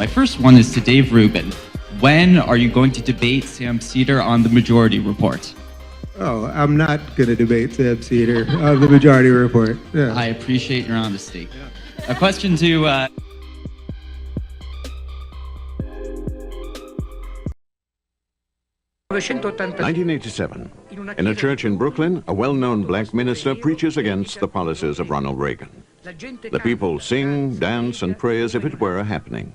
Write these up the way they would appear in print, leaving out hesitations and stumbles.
My first one is to Dave Rubin. When are you going to debate Sam Cedar on the Majority Report? Oh, I'm not going to debate Sam Cedar on the Majority Report. Yeah. I appreciate your honesty. A question to... 1987. In a church in Brooklyn, a well-known black minister preaches against the policies of Ronald Reagan. The people sing, dance, and pray as if it were a happening.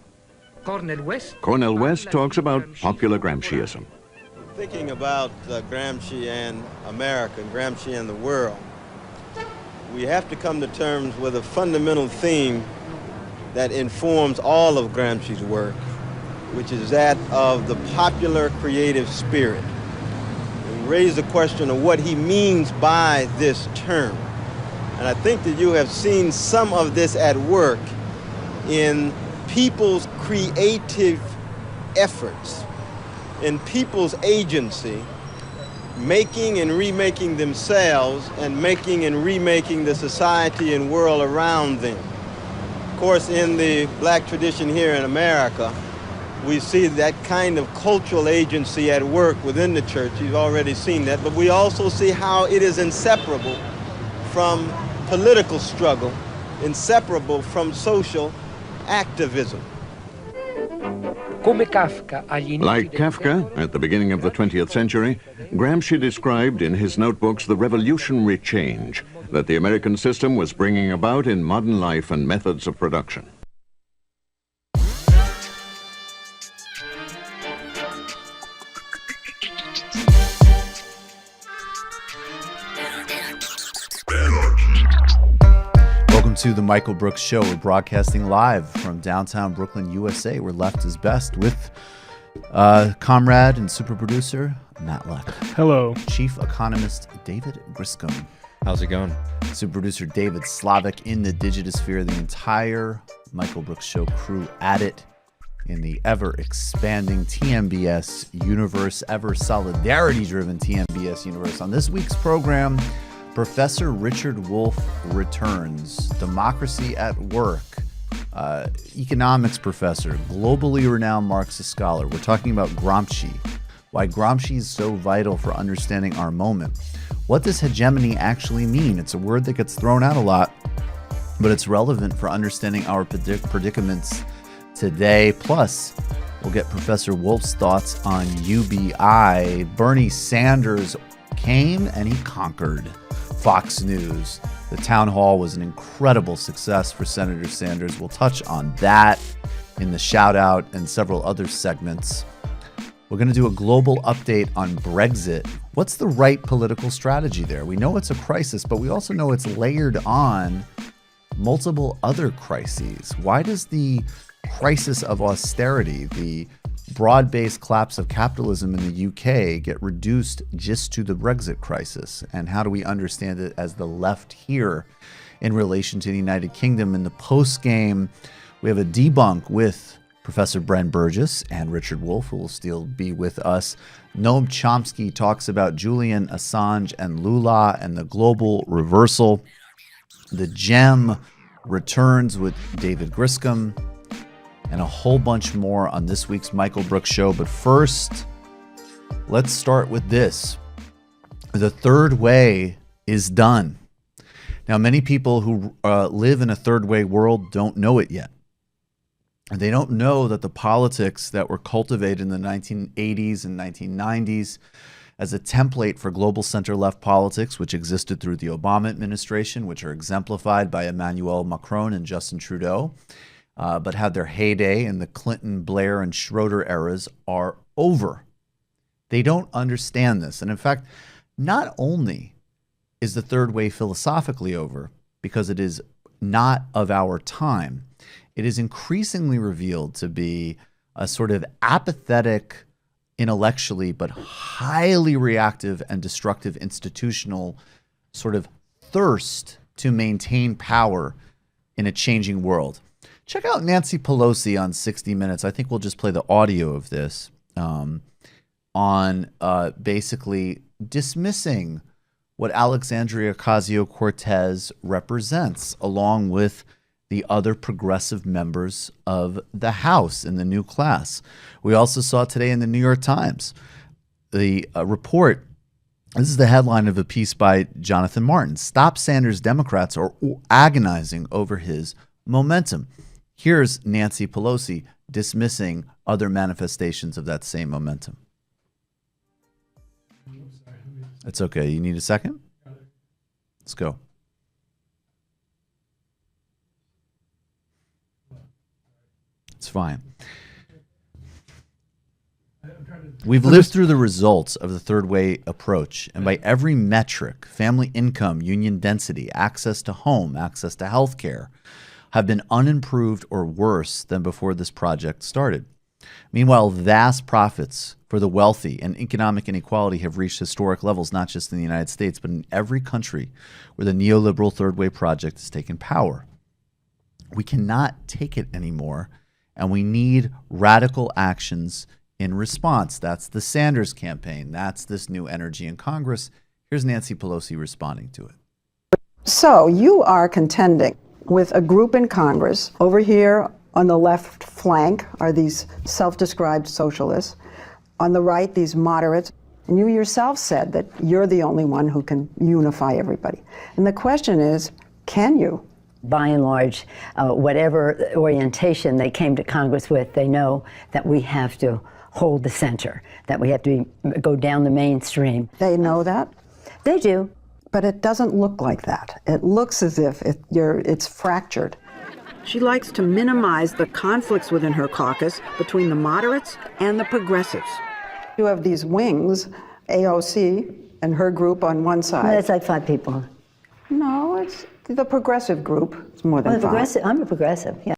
Cornel West talks about popular Gramsciism. Thinking about Gramsci and America, Gramsci and the world, we have to come to terms with a fundamental theme that informs all of Gramsci's work, which is that of the popular creative spirit. We raise the question of what he means by this term. And I think that you have seen some of this at work in people's creative efforts, in people's agency, making and remaking themselves and making and remaking the society and world around them. Of course, in the black tradition here in America, we see that kind of cultural agency at work within the church. You've already seen that, but we also see how it is inseparable from political struggle, inseparable from social activism. Like Kafka, at the beginning of the 20th century, Gramsci described in his notebooks the revolutionary change that the American system was bringing about in modern life and methods of production. To the Michael Brooks Show. We're broadcasting live from downtown Brooklyn, USA, where left is best, with comrade and super producer Matt Luck. Hello. Chief economist David Griscom. How's it going? Super producer David Slavic in the digitosphere. The entire Michael Brooks Show crew at it in the ever-expanding TMBS universe, ever solidarity-driven TMBS universe. On this week's program, Professor Richard Wolff returns. Democracy at Work. Economics professor, globally renowned Marxist scholar. We're talking about Gramsci, why Gramsci is so vital for understanding our moment. What does hegemony actually mean? It's a word that gets thrown out a lot, but it's relevant for understanding our predicaments today. Plus, we'll get Professor Wolff's thoughts on UBI. Bernie Sanders came and he conquered. Fox News. The town hall was an incredible success for Senator Sanders. We'll touch on that in the Shoutout and several other segments. We're going to do a global update on Brexit. What's the right political strategy there? We know it's a crisis, but we also know it's layered on multiple other crises. Why does the crisis of austerity, the broad-based collapse of capitalism in the UK, get reduced just to the Brexit crisis? And how do we understand it as the left here in relation to the United Kingdom? In the post-game, we have a debunk with Professor Bren Burgess and Richard Wolff, who will still be with us. Noam Chomsky talks about Julian Assange and Lula and the global reversal. The Gem returns with David Griscom, and a whole bunch more on this week's Michael Brooks Show. But first, let's start with this. The third way is done. Now, many people who live in a third way world don't know it yet. And they don't know that the politics that were cultivated in the 1980s and 1990s as a template for global center-left politics, which existed through the Obama administration, which are exemplified by Emmanuel Macron and Justin Trudeau, but had their heyday in the Clinton, Blair, and Schroeder eras, are over. They don't understand this. And in fact, not only is the third way philosophically over, because it is not of our time, it is increasingly revealed to be a sort of apathetic, intellectually, but highly reactive and destructive institutional sort of thirst to maintain power in a changing world. Check out Nancy Pelosi on 60 Minutes. I think we'll just play the audio of this on basically dismissing what Alexandria Ocasio-Cortez represents, along with the other progressive members of the House in the new class. We also saw today in the New York Times the report. This is the headline of a piece by Jonathan Martin. Stop Sanders Democrats are agonizing over his momentum. Here's Nancy Pelosi dismissing other manifestations of that same momentum. It's okay. You need a second? Let's go. It's fine. We've lived through the results of the third way approach, and by every metric, family income, union density, access to home, access to health care, have been unimproved or worse than before this project started. Meanwhile, vast profits for the wealthy and economic inequality have reached historic levels, not just in the United States, but in every country where the neoliberal third way project has taken power. We cannot take it anymore, and we need radical actions in response. That's the Sanders campaign. That's this new energy in Congress. Here's Nancy Pelosi responding to it. So you are contending with a group in Congress. Over here on the left flank are these self-described socialists. On the right, these moderates. And you yourself said that you're the only one who can unify everybody. And the question is, can you? By and large, whatever orientation they came to Congress with, they know that we have to hold the center, that we have to go down the mainstream. They know that? They do. But it doesn't look like that. It looks as if it's fractured. She likes to minimize the conflicts within her caucus between the moderates and the progressives. You have these wings, AOC and her group on one side. It's like 5 people. No, it's the progressive group. It's more than 5. I'm a progressive, yeah.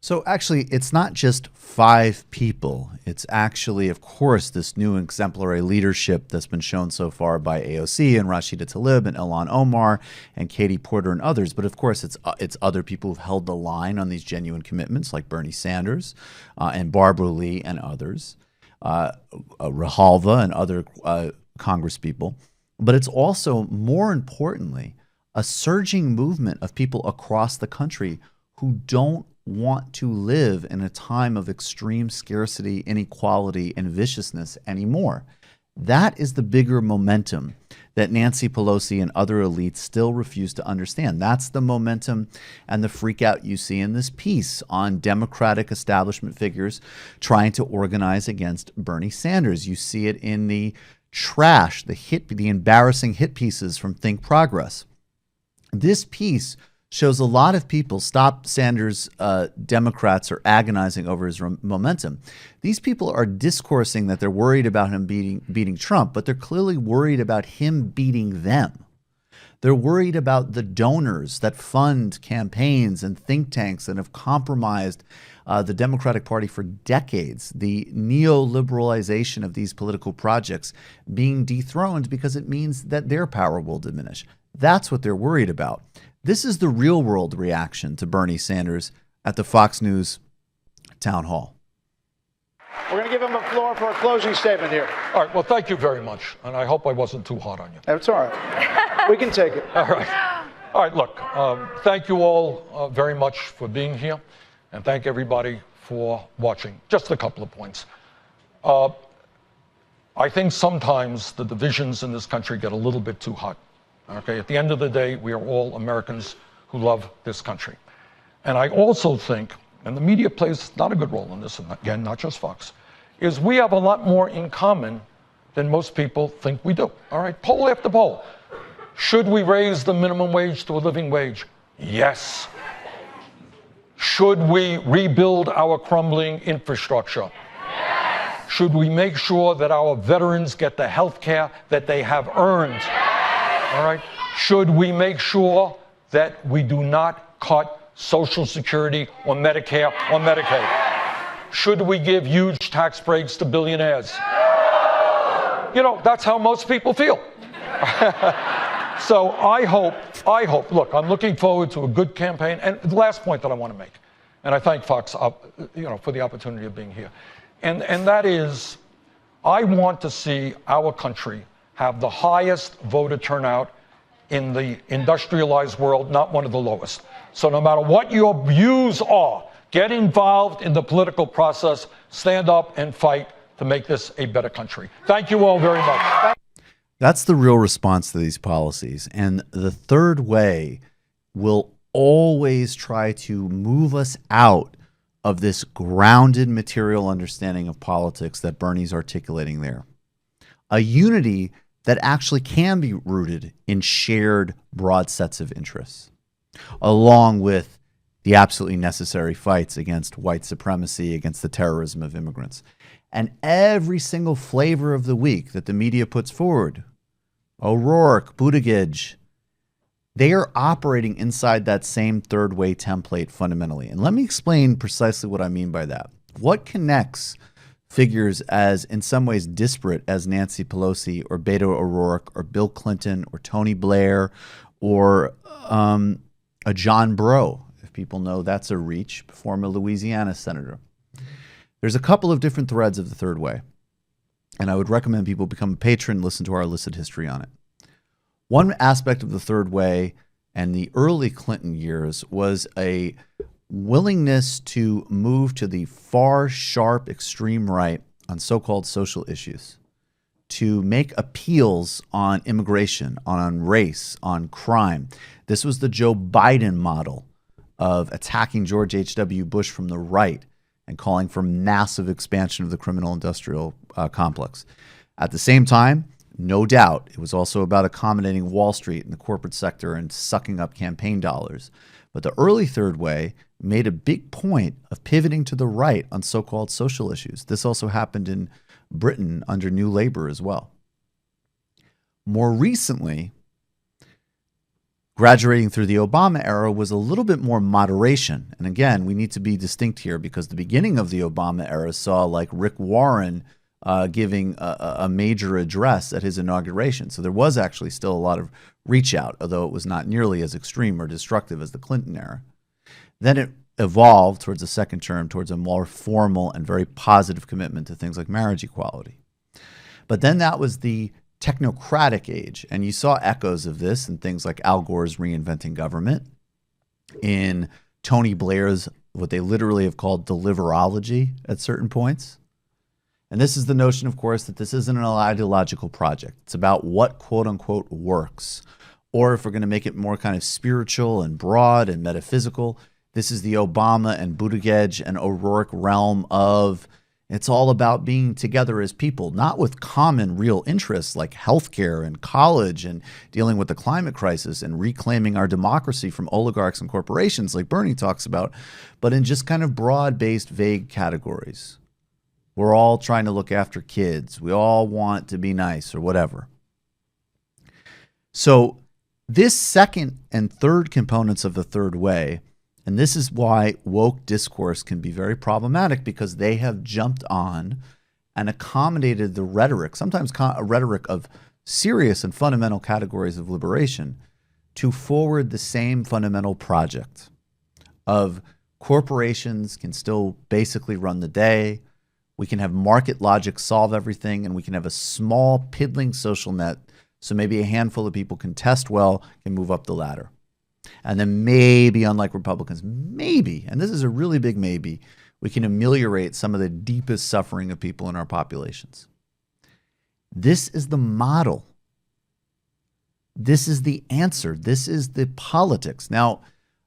So actually, it's not just 5 people. It's actually, of course, this new exemplary leadership that's been shown so far by AOC and Rashida Tlaib and Ilhan Omar and Katie Porter and others. But of course, it's other people who've held the line on these genuine commitments, like Bernie Sanders and Barbara Lee and others, Rahalva and other Congress people. But it's also, more importantly, a surging movement of people across the country who don't want to live in a time of extreme scarcity, inequality, and viciousness anymore. That is the bigger momentum that Nancy Pelosi and other elites still refuse to understand. That's the momentum and the freak out you see in this piece on Democratic establishment figures trying to organize against Bernie Sanders. You see it in the trash, the embarrassing hit pieces from Think Progress. This piece shows a lot of people, Stop Sanders Democrats, are agonizing over his momentum. These people are discoursing that they're worried about him beating Trump, but they're clearly worried about him beating them. They're worried about the donors that fund campaigns and think tanks and have compromised the Democratic Party for decades, the neoliberalization of these political projects being dethroned because it means that their power will diminish. That's what they're worried about. This is the real world reaction to Bernie Sanders at the Fox News town hall. We're going to give him a floor for a closing statement here. All right. Well, thank you very much. And I hope I wasn't too hard on you. That's all right. We can take it. All right. All right. Look, thank you all very much for being here. And thank everybody for watching. Just a couple of points. I think sometimes the divisions in this country get a little bit too hot. Okay, at the end of the day, we are all Americans who love this country. And I also think, and the media plays not a good role in this, and again, not just Fox, is we have a lot more in common than most people think we do. All right, poll after poll. Should we raise the minimum wage to a living wage? Yes. Should we rebuild our crumbling infrastructure? Yes. Should we make sure that our veterans get the health care that they have earned? All right. Should we make sure that we do not cut Social Security or Medicare or Medicaid? Should we give huge tax breaks to billionaires? You know, that's how most people feel. So I hope, look, I'm looking forward to a good campaign. And the last point that I want to make, and I thank Fox, for the opportunity of being here, and that is, I want to see our country have the highest voter turnout in the industrialized world, not one of the lowest. So no matter what your views are, get involved in the political process, stand up and fight to make this a better country. Thank you all very much. That's the real response to these policies. And the third way will always try to move us out of this grounded material understanding of politics that Bernie's articulating there. A unity that actually can be rooted in shared broad sets of interests, along with the absolutely necessary fights against white supremacy, against the terrorism of immigrants. And every single flavor of the week that the media puts forward, O'Rourke, Buttigieg, they are operating inside that same third way template fundamentally. And let me explain precisely what I mean by that. What connects figures as in some ways disparate as Nancy Pelosi or Beto O'Rourke or Bill Clinton or Tony Blair or a John Breaux, if people know that's a reach, former Louisiana senator? There's a couple of different threads of the third way, and I would recommend people become a patron, listen to our illicit history on it. One aspect of the third way and the early Clinton years was a willingness to move to the far, sharp, extreme right on so-called social issues, to make appeals on immigration, on race, on crime. This was the Joe Biden model of attacking George H.W. Bush from the right and calling for massive expansion of the criminal industrial complex. At the same time, no doubt, it was also about accommodating Wall Street and the corporate sector and sucking up campaign dollars. But the early third way made a big point of pivoting to the right on so-called social issues. This also happened in Britain under New Labour as well. More recently, graduating through the Obama era was a little bit more moderation. And again, we need to be distinct here because the beginning of the Obama era saw like Rick Warren giving a major address at his inauguration. So there was actually still a lot of reach out, although it was not nearly as extreme or destructive as the Clinton era. Then it evolved towards the second term, towards a more formal and very positive commitment to things like marriage equality. But then that was the technocratic age, and you saw echoes of this in things like Al Gore's Reinventing Government, in Tony Blair's what they literally have called deliverology at certain points. And this is the notion, of course, that this isn't an ideological project. It's about what, quote unquote, works. Or if we're going to make it more kind of spiritual and broad and metaphysical, this is the Obama and Buttigieg and O'Rourke realm of it's all about being together as people, not with common real interests like healthcare and college and dealing with the climate crisis and reclaiming our democracy from oligarchs and corporations like Bernie talks about, but in just kind of broad-based, vague categories. We're all trying to look after kids. We all want to be nice or whatever. So this second and third components of the third way, and this is why woke discourse can be very problematic because they have jumped on and accommodated the rhetoric, sometimes a rhetoric of serious and fundamental categories of liberation, to forward the same fundamental project of corporations can still basically run the day. We can have market logic solve everything, and we can have a small, piddling social net so maybe a handful of people can test well, can move up the ladder. And then maybe, unlike Republicans, maybe, and this is a really big maybe, we can ameliorate some of the deepest suffering of people in our populations. This is the model. This is the answer. This is the politics. Now,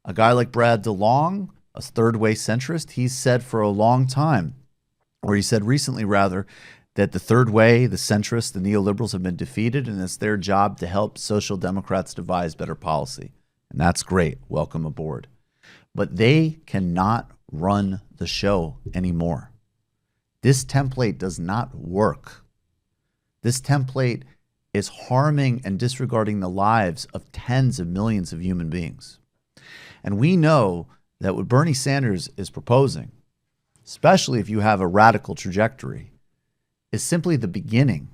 a guy like Brad DeLong, a third-way centrist, he's said for a long time, or he said recently rather, that the third way, the centrists, the neoliberals have been defeated, and it's their job to help social democrats devise better policy. And that's great. Welcome aboard. But they cannot run the show anymore. This template does not work. This template is harming and disregarding the lives of tens of millions of human beings. And we know that what Bernie Sanders is proposing, especially if you have a radical trajectory, is simply the beginning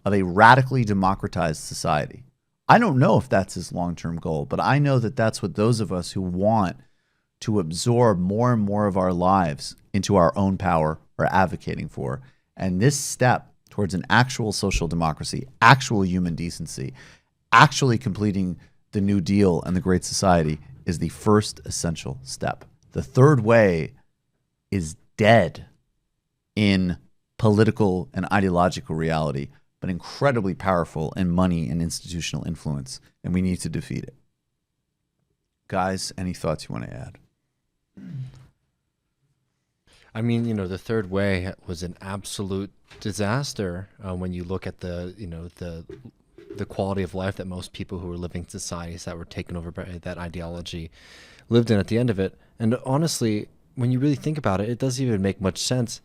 of a radically democratized society. I don't know if that's his long-term goal, but I know that that's what those of us who want to absorb more and more of our lives into our own power are advocating for. And this step towards an actual social democracy, actual human decency, actually completing the New Deal and the Great Society is the first essential step. The third way is dead in political and ideological reality, but incredibly powerful in money and institutional influence, and we need to defeat it. Guys, any thoughts you want to add? I mean, you know, the third way was an absolute disaster when you look at the, you know, the quality of life that most people who were living in societies that were taken over by that ideology lived in at the end of it. And honestly, when you really think about it, it doesn't even make much sense.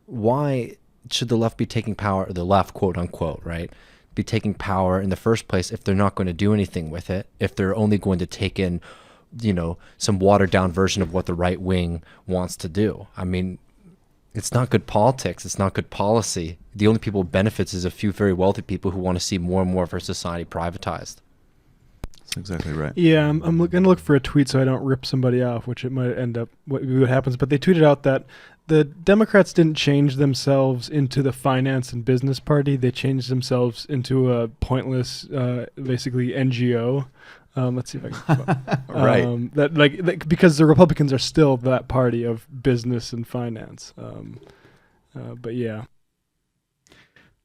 Why should the left be taking power, the left, quote unquote, right, be taking power in the first place if they're not going to do anything with it, if they're only going to take in, you know, some watered down version of what the right wing wants to do? I mean, it's not good politics. It's not good policy. The only people who benefits is a few very wealthy people who want to see more and more of our society privatized. That's exactly right. Yeah, I'm going to look for a tweet so I don't rip somebody off, which it might end up what happens. But they tweeted out that the Democrats didn't change themselves into the finance and business party. They changed themselves into a pointless, basically NGO. Let's see if I can. Right. That because the Republicans are still that party of business and finance. But yeah.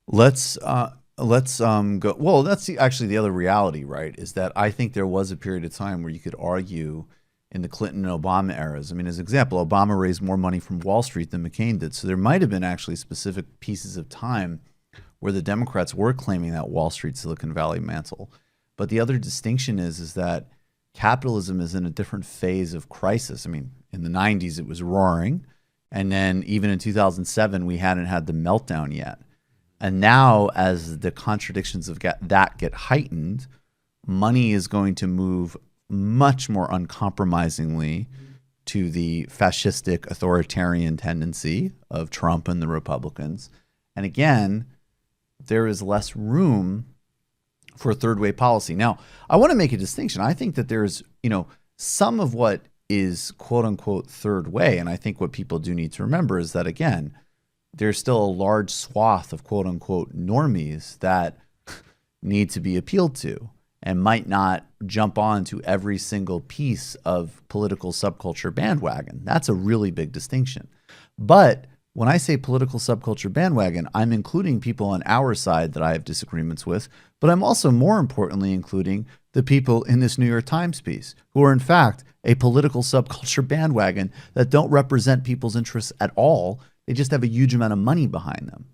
Let's go. Well, that's actually the other reality, right? Is that I think there was a period of time where you could argue in the Clinton and Obama eras. I mean, as an example, Obama raised more money from Wall Street than McCain did. So there might have been actually specific pieces of time where the Democrats were claiming that Wall Street, Silicon Valley mantle. But the other distinction is that capitalism is in a different phase of crisis. I mean, in the 90s, it was roaring. And then even in 2007, we hadn't had the meltdown yet. And now, as the contradictions of that get heightened, money is going to move much more uncompromisingly to the fascistic authoritarian tendency of Trump and the Republicans. And again, there is less room for third way policy. Now, I want to make a distinction. I think that there's, you know, some of what is quote unquote third way. And I think what people do need to remember is that, again, there's still a large swath of quote unquote normies that need to be appealed to and might not jump on to every single piece of political subculture bandwagon. That's a really big distinction. But when I say political subculture bandwagon, I'm including people on our side that I have disagreements with, but I'm also more importantly including the people in this New York Times piece who are in fact a political subculture bandwagon that don't represent people's interests at all. They just have a huge amount of money behind them.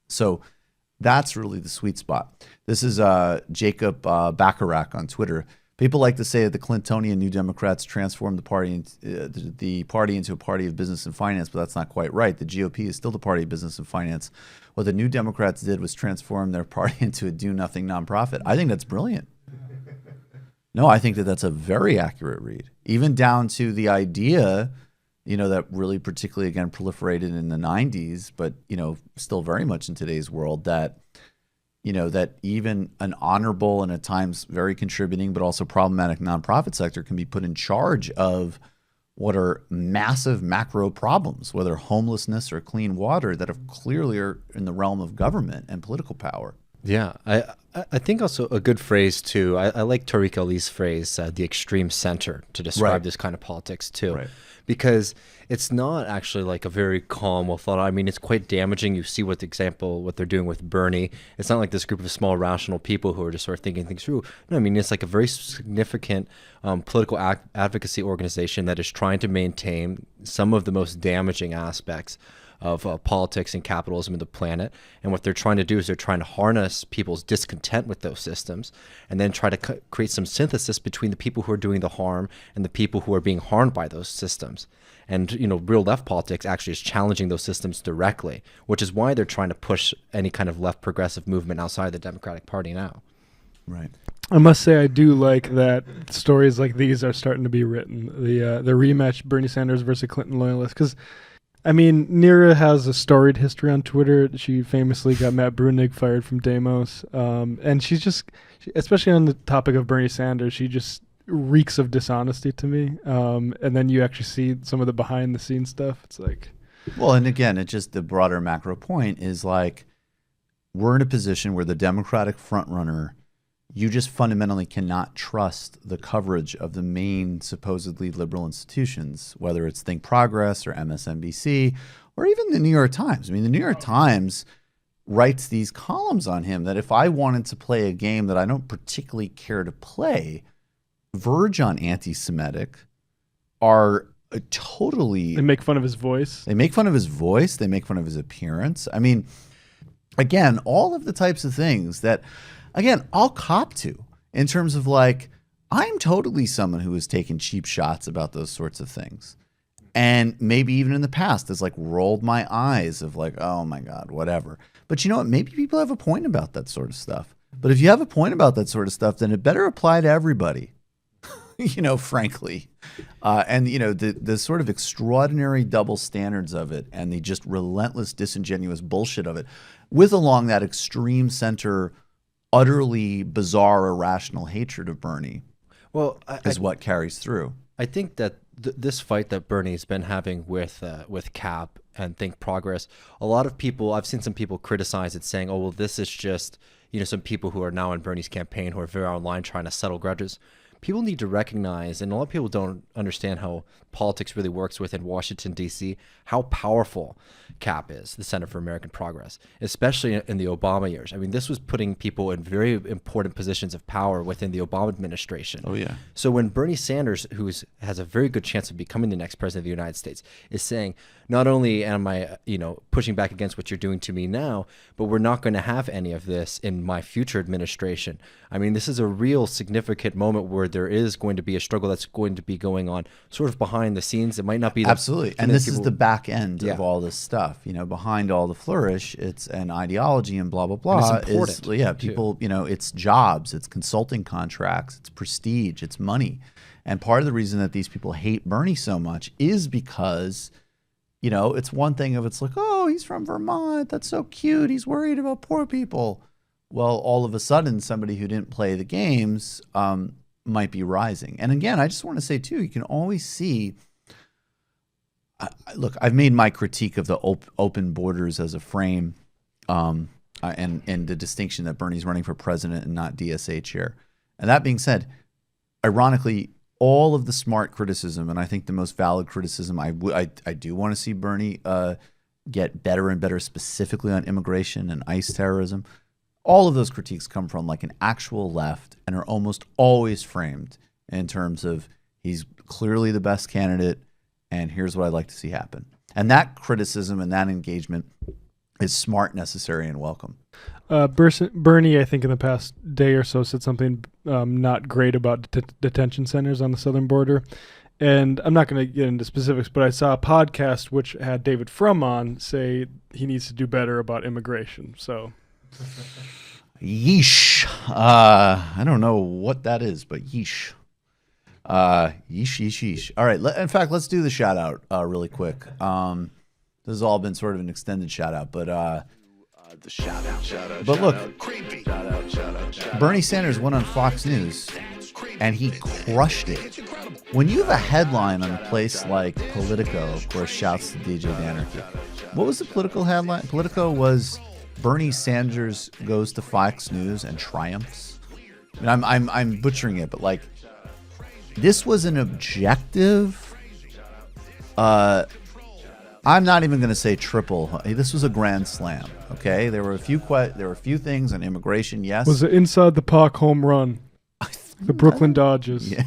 So that's really the sweet spot. This is Jacob Bacharach on Twitter. People like to say that the Clintonian New Democrats transformed the party into a party of business and finance, but that's not quite right. The GOP is still the party of business and finance. What the New Democrats did was transform their party into a do-nothing nonprofit. I think that's brilliant. No, I think that that's a very accurate read, even down to the idea, you know, that really particularly, again, proliferated in the 90s, but, you know, still very much in today's world, that, you know, that even an honorable and at times very contributing but also problematic nonprofit sector can be put in charge of what are massive macro problems, whether homelessness or clean water, that have clearly are in the realm of government and political power. Yeah, I think also a good phrase too. I like Tariq Ali's phrase, the extreme center, to describe this kind of politics too, because it's not actually like a very calm, well thought out. I mean, it's quite damaging. You see what they're doing with Bernie. It's not like this group of small rational people who are just sort of thinking things through. No, I mean, it's like a very significant political advocacy organization that is trying to maintain some of the most damaging aspects of politics and capitalism of the planet. And what they're trying to do is they're trying to harness people's discontent with those systems and then try to create some synthesis between the people who are doing the harm and the people who are being harmed by those systems. And, you know, real left politics actually is challenging those systems directly, which is why they're trying to push any kind of left progressive movement outside the Democratic Party now. Right. I must say I do like that stories like these are starting to be written. The rematch Bernie Sanders versus Clinton loyalists, because I mean, Neera has a storied history on Twitter. She famously got Matt Bruenig fired from Demos. And she's just, especially on the topic of Bernie Sanders, she just reeks of dishonesty to me. And then you actually see some of the behind the scenes stuff. It's like, well, and again, it's just the broader macro point is like, we're in a position where the Democratic frontrunner you just fundamentally cannot trust the coverage of the main supposedly liberal institutions, whether it's Think Progress or MSNBC or even the New York Times. I mean, the New York Times writes these columns on him that if I wanted to play a game that I don't particularly care to play, verge on anti-Semitic, are totally... They make fun of his voice. They make fun of his voice. They make fun of his appearance. I mean, again, all of the types of things that, again, I'll cop to in terms of like, I'm totally someone who has taken cheap shots about those sorts of things. And maybe even in the past has like rolled my eyes of like, oh my God, whatever. But you know what? Maybe people have a point about that sort of stuff. But if you have a point about that sort of stuff, then it better apply to everybody, you know, frankly. And, you know, the sort of extraordinary double standards of it and the just relentless, disingenuous bullshit of it with along that extreme center, utterly bizarre, irrational hatred of Bernie is what carries through. I think that this fight that Bernie's been having with Cap and Think Progress, a lot of people, I've seen some people criticize it saying, oh, well, this is just, you know, some people who are now in Bernie's campaign who are very online trying to settle grudges. People need to recognize, and a lot of people don't understand how politics really works within Washington, D.C., how powerful CAP is, the Center for American Progress, especially in the Obama years. I mean, this was putting people in very important positions of power within the Obama administration. Oh, yeah. So when Bernie Sanders, who has a very good chance of becoming the next president of the United States, is saying, not only am I, you know, pushing back against what you're doing to me now, but we're not going to have any of this in my future administration. I mean, this is a real significant moment where there is going to be a struggle that's going to be going on sort of behind the scenes. It might not be absolutely, and this is the back end of all this stuff. You know, behind all the flourish, it's an ideology and blah blah blah. And it's important, people. You know, it's jobs, it's consulting contracts, it's prestige, it's money, and part of the reason that these people hate Bernie so much is because, you know, it's one thing if it's like, oh, he's from Vermont, that's so cute, he's worried about poor people. Well, all of a sudden, somebody who didn't play the games might be rising. And again, I just want to say too, you can always see. Look, I've made my critique of the open borders as a frame, and the distinction that Bernie's running for president and not DSA chair. And that being said, ironically, all of the smart criticism, and I think the most valid criticism, I do want to see Bernie get better and better, specifically on immigration and ICE terrorism. All of those critiques come from like an actual left and are almost always framed in terms of he's clearly the best candidate and here's what I'd like to see happen. And that criticism and that engagement is smart, necessary, and welcome. Bernie, I think in the past day or so said something not great about detention centers on the southern border. And I'm not going to get into specifics, but I saw a podcast which had David Frum on say he needs to do better about immigration. So... Yeesh. I don't know what that is, but yeesh. Yeesh. All right. In fact, let's do the shout out really quick. This has all been sort of an extended shout out, but the shout out. But look, Bernie Sanders went on Fox News and he crushed it. When you have a headline on a place like Politico, of course, shouts to DJ Anarchy. What was the Politico headline? Politico was Bernie Sanders goes to Fox News and triumphs. I mean, I'm butchering it, but like this was an objective. I'm not even going to say triple. This was a grand slam. Okay, there were a few things on immigration. Yes, was it inside the park home run? The Brooklyn Dodgers. Yeah.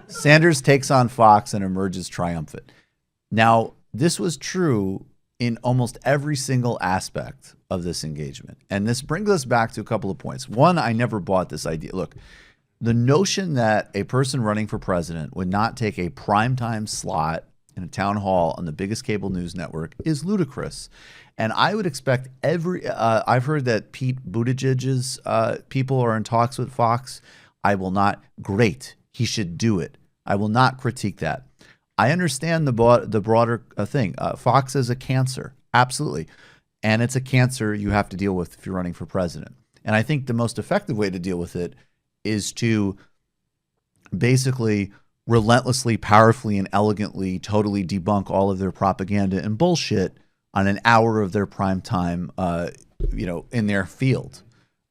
Sanders takes on Fox and emerges triumphant. Now, this was true in almost every single aspect of this engagement. And this brings us back to a couple of points. One, I never bought this idea. Look, the notion that a person running for president would not take a primetime slot in a town hall on the biggest cable news network is ludicrous. And I would expect I've heard that Pete Buttigieg's people are in talks with Fox. I will not. Great. He should do it. I will not critique that. I understand the broader thing. Fox is a cancer. Absolutely. And it's a cancer you have to deal with if you're running for president. And I think the most effective way to deal with it is to basically relentlessly, powerfully, and elegantly totally debunk all of their propaganda and bullshit on an hour of their prime time, in their field.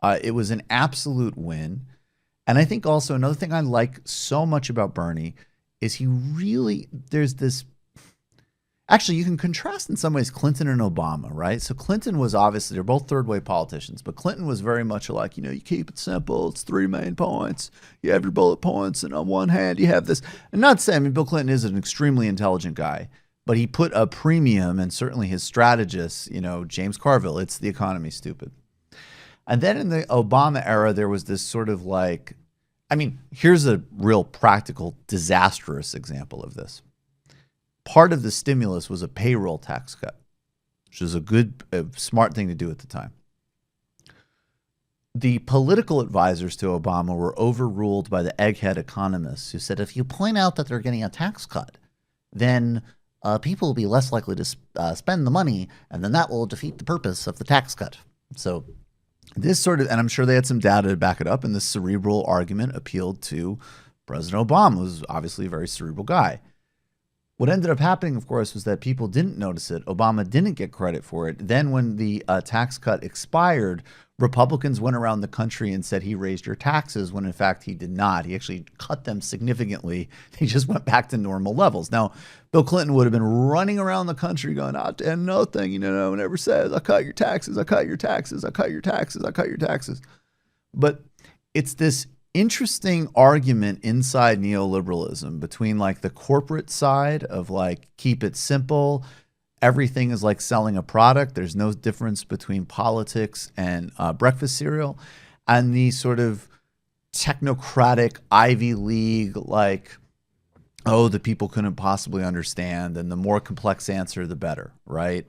It was an absolute win. And I think also another thing I like so much about Bernie is there's this, actually you can contrast in some ways Clinton and Obama, right? So Clinton was obviously, they're both third way politicians, but Clinton was very much like, you keep it simple. It's 3 main points. You have your bullet points, and on one hand you have this. And not to say, Bill Clinton is an extremely intelligent guy, but he put a premium, and certainly his strategist, James Carville, it's the economy, stupid. And then in the Obama era, there was this sort of like, here's a real practical, disastrous example of this. Part of the stimulus was a payroll tax cut, which was a smart thing to do at the time. The political advisors to Obama were overruled by the egghead economists who said, if you point out that they're getting a tax cut, then people will be less likely to spend the money, and then that will defeat the purpose of the tax cut. So this sort of, and I'm sure they had some data to back it up, and this cerebral argument appealed to President Obama, who's obviously a very cerebral guy. What ended up happening, of course, was that people didn't notice it. Obama didn't get credit for it. Then when the tax cut expired, Republicans went around the country and said he raised your taxes, when in fact he did not. He actually cut them significantly. He just went back to normal levels. Now, Bill Clinton would have been running around the country going, and nothing, no one ever says, I cut your taxes, I cut your taxes, I cut your taxes, I cut your taxes. But it's this interesting argument inside neoliberalism between like the corporate side of like, keep it simple. Everything is like selling a product. There's no difference between politics and breakfast cereal, and the sort of technocratic Ivy League, like, oh, the people couldn't possibly understand, and the more complex answer, the better, right?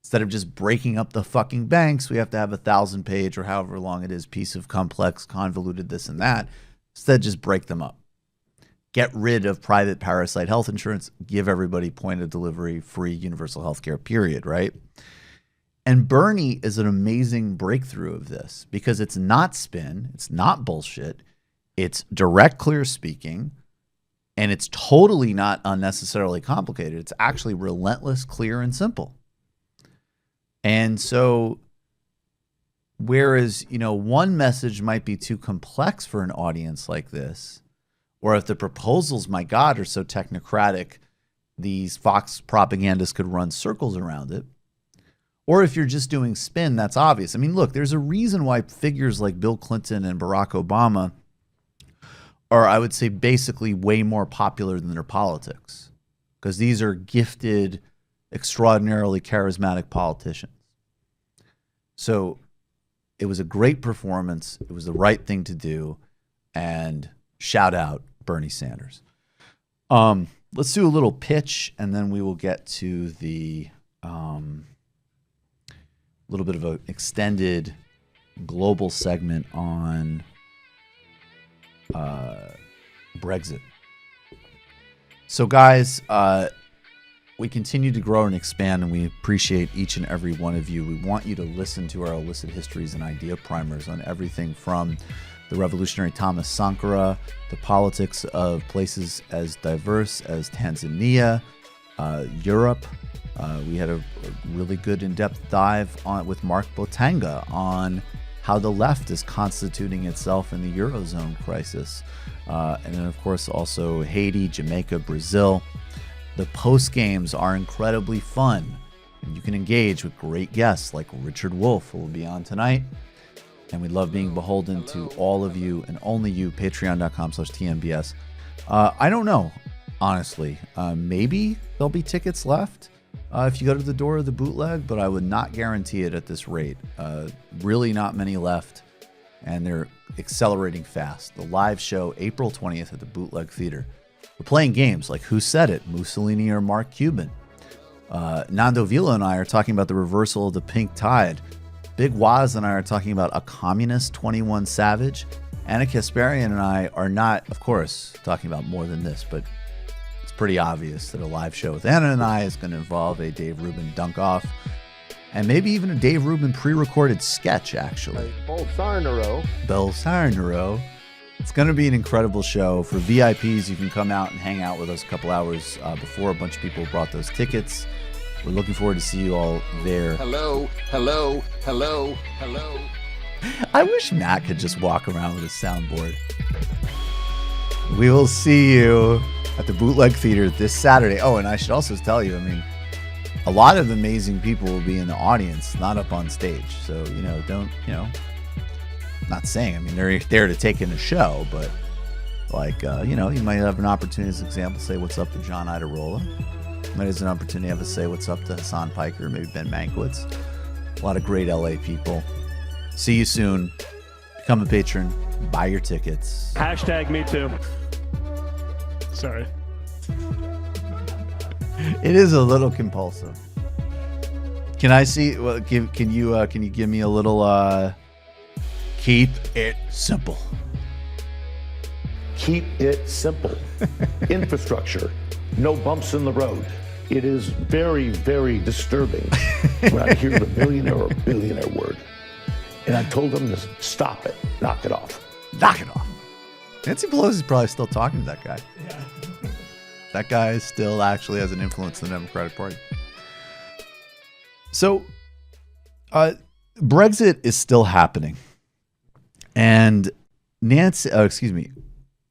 Instead of just breaking up the fucking banks, we have to have a 1,000-page or however long it is piece of complex, convoluted this and that. Instead, just break them up. Get rid of private parasite health insurance, give everybody point of delivery, free universal health care, period, right? And Bernie is an amazing breakthrough of this because it's not spin, it's not bullshit, it's direct, clear speaking, and it's totally not unnecessarily complicated. It's actually relentless, clear, and simple. And so, whereas, one message might be too complex for an audience like this, or if the proposals, my God, are so technocratic, these Fox propagandists could run circles around it. Or if you're just doing spin, that's obvious. Look, there's a reason why figures like Bill Clinton and Barack Obama are, I would say, basically way more popular than their politics. Because these are gifted, extraordinarily charismatic politicians. So it was a great performance. It was the right thing to do. And shout out Bernie Sanders. Let's do a little pitch, and then we will get to the little bit of an extended global segment on Brexit. So, guys, we continue to grow and expand, and we appreciate each and every one of you. We want you to listen to our illicit histories and idea primers on everything from the revolutionary Thomas Sankara, the politics of places as diverse as Tanzania, Europe. We had a really good in-depth dive with Mark Botanga on how the left is constituting itself in the Eurozone crisis. And then, of course, also Haiti, Jamaica, Brazil. The post-games are incredibly fun. And you can engage with great guests like Richard Wolff, who will be on tonight. And we love being beholden to all of you and only you, patreon.com/TMBS. I don't know, honestly. Maybe there'll be tickets left if you go to the door of the bootleg, but I would not guarantee it at this rate. Really not many left, and they're accelerating fast. The live show, April 20th at the Bootleg Theater. We're playing games like Who Said It, Mussolini or Mark Cuban. Nando Vila and I are talking about the reversal of the pink tide. Big Waz and I are talking about a communist 21 Savage. Anna Kasparian and I are not, of course, talking about more than this, but it's pretty obvious that a live show with Anna and I is going to involve a Dave Rubin dunk-off, and maybe even a Dave Rubin pre-recorded sketch, actually. Bolsonaro. It's going to be an incredible show. For VIPs, you can come out and hang out with us a couple hours before. A bunch of people brought those tickets. We're looking forward to see you all there. Hello, hello, hello, hello. I wish Matt could just walk around with a soundboard. We will see you at the Bootleg Theater this Saturday. Oh, and I should also tell you, I mean, a lot of amazing people will be in the audience, not up on stage. So, don't, not saying, I mean, they're there to take in a show, but like, you might have an opportunity, as an example, say what's up to John Idarola. You might have an opportunity to have a say what's up to Hassan Piker, maybe Ben Mankiewicz. A lot of great LA people. See you soon. Become a patron. Buy your tickets. #MeToo. Sorry. It is a little compulsive. Can I see? Well, can you give me a little? Keep it simple. Keep it simple. Infrastructure. No bumps in the road. It is very, very disturbing when I hear the millionaire or billionaire word. And I told them to stop it. Knock it off. Knock it off. Nancy Pelosi's probably still talking to that guy. Yeah. That guy still actually has an influence in the Democratic Party. So, Brexit is still happening. And Nancy, let me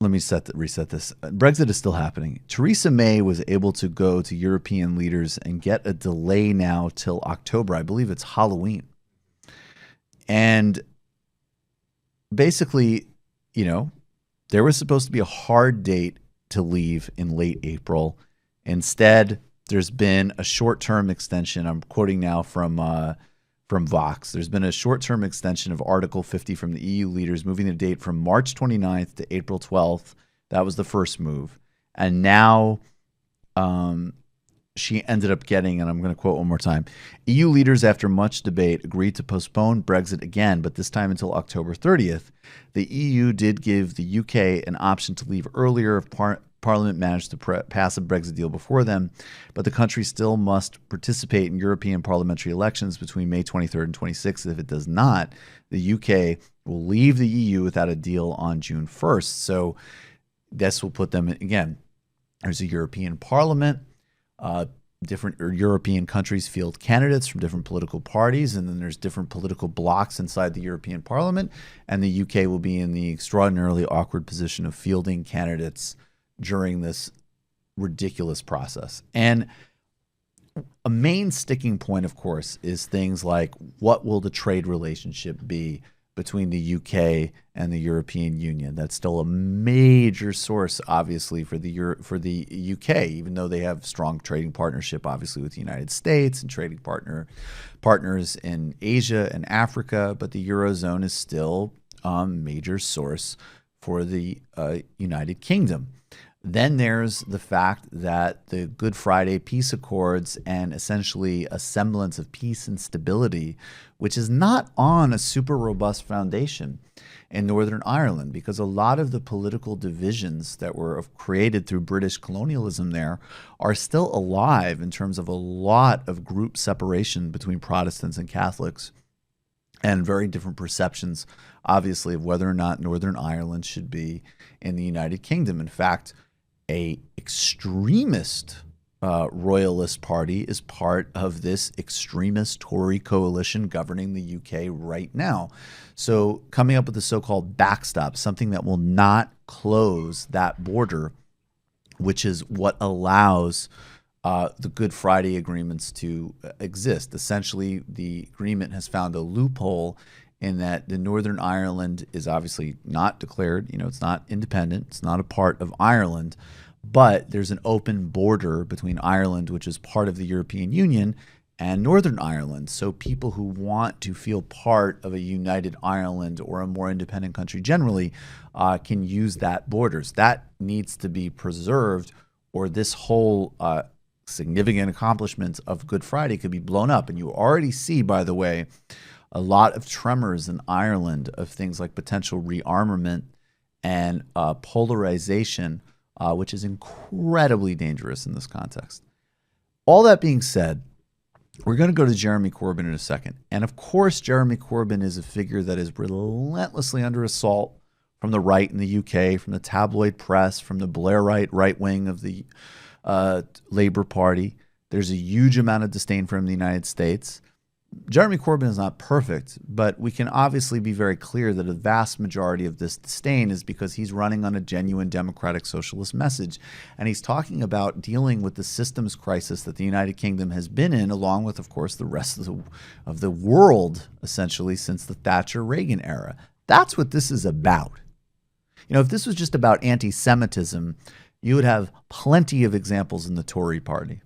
reset this. Brexit is still happening. Theresa May was able to go to European leaders and get a delay now till October. I believe it's Halloween. And basically, there was supposed to be a hard date to leave in late April. Instead, there's been a short-term extension. I'm quoting now from Vox. There's been a short-term extension of Article 50 from the EU leaders, moving the date from March 29th to April 12th. That was the first move. And now she ended up getting, and I'm going to quote one more time, EU leaders, after much debate, agreed to postpone Brexit again, but this time until October 30th. The EU did give the UK an option to leave earlier if Parliament managed to pass a Brexit deal before them, but the country still must participate in European parliamentary elections between May 23rd and 26th. If it does not, the UK will leave the EU without a deal on June 1st. So this will put them, again, there's a European Parliament. Different European countries field candidates from different political parties, and then there's different political blocs inside the European Parliament, and the UK will be in the extraordinarily awkward position of fielding candidates during this ridiculous process. And a main sticking point, of course, is things like what will the trade relationship be between the UK and the European Union. That's still a major source, obviously, for the UK, even though they have strong trading partnership, obviously, with the United States and trading partners in Asia and Africa. But the Eurozone is still a major source for the United Kingdom. Then there's the fact that the Good Friday peace accords and essentially a semblance of peace and stability, which is not on a super robust foundation in Northern Ireland, because a lot of the political divisions that were created through British colonialism there are still alive in terms of a lot of group separation between Protestants and Catholics, and very different perceptions, obviously, of whether or not Northern Ireland should be in the United Kingdom. In fact, a extremist royalist party is part of this extremist Tory coalition governing the UK right now. So coming up with the so-called backstop, something that will not close that border, which is what allows the Good Friday agreements to exist. Essentially, the agreement has found a loophole in that the Northern Ireland is obviously not declared, it's not independent, it's not a part of Ireland, but there's an open border between Ireland, which is part of the European Union, and Northern Ireland. So people who want to feel part of a united Ireland or a more independent country generally can use that borders. That needs to be preserved, or this whole significant accomplishment of Good Friday could be blown up. And you already see, by the way, a lot of tremors in Ireland of things like potential rearmament and polarization, which is incredibly dangerous in this context. All that being said, we're going to go to Jeremy Corbyn in a second. And of course, Jeremy Corbyn is a figure that is relentlessly under assault from the right in the UK, from the tabloid press, from the Blairite right wing of the Labour Party. There's a huge amount of disdain for him in the United States. Jeremy Corbyn is not perfect, but we can obviously be very clear that a vast majority of this disdain is because he's running on a genuine democratic socialist message. And he's talking about dealing with the systems crisis that the United Kingdom has been in, along with, of course, the rest of the world, essentially, since the Thatcher-Reagan era. That's what this is about. You know, if this was just about anti-Semitism, you would have plenty of examples in the Tory party.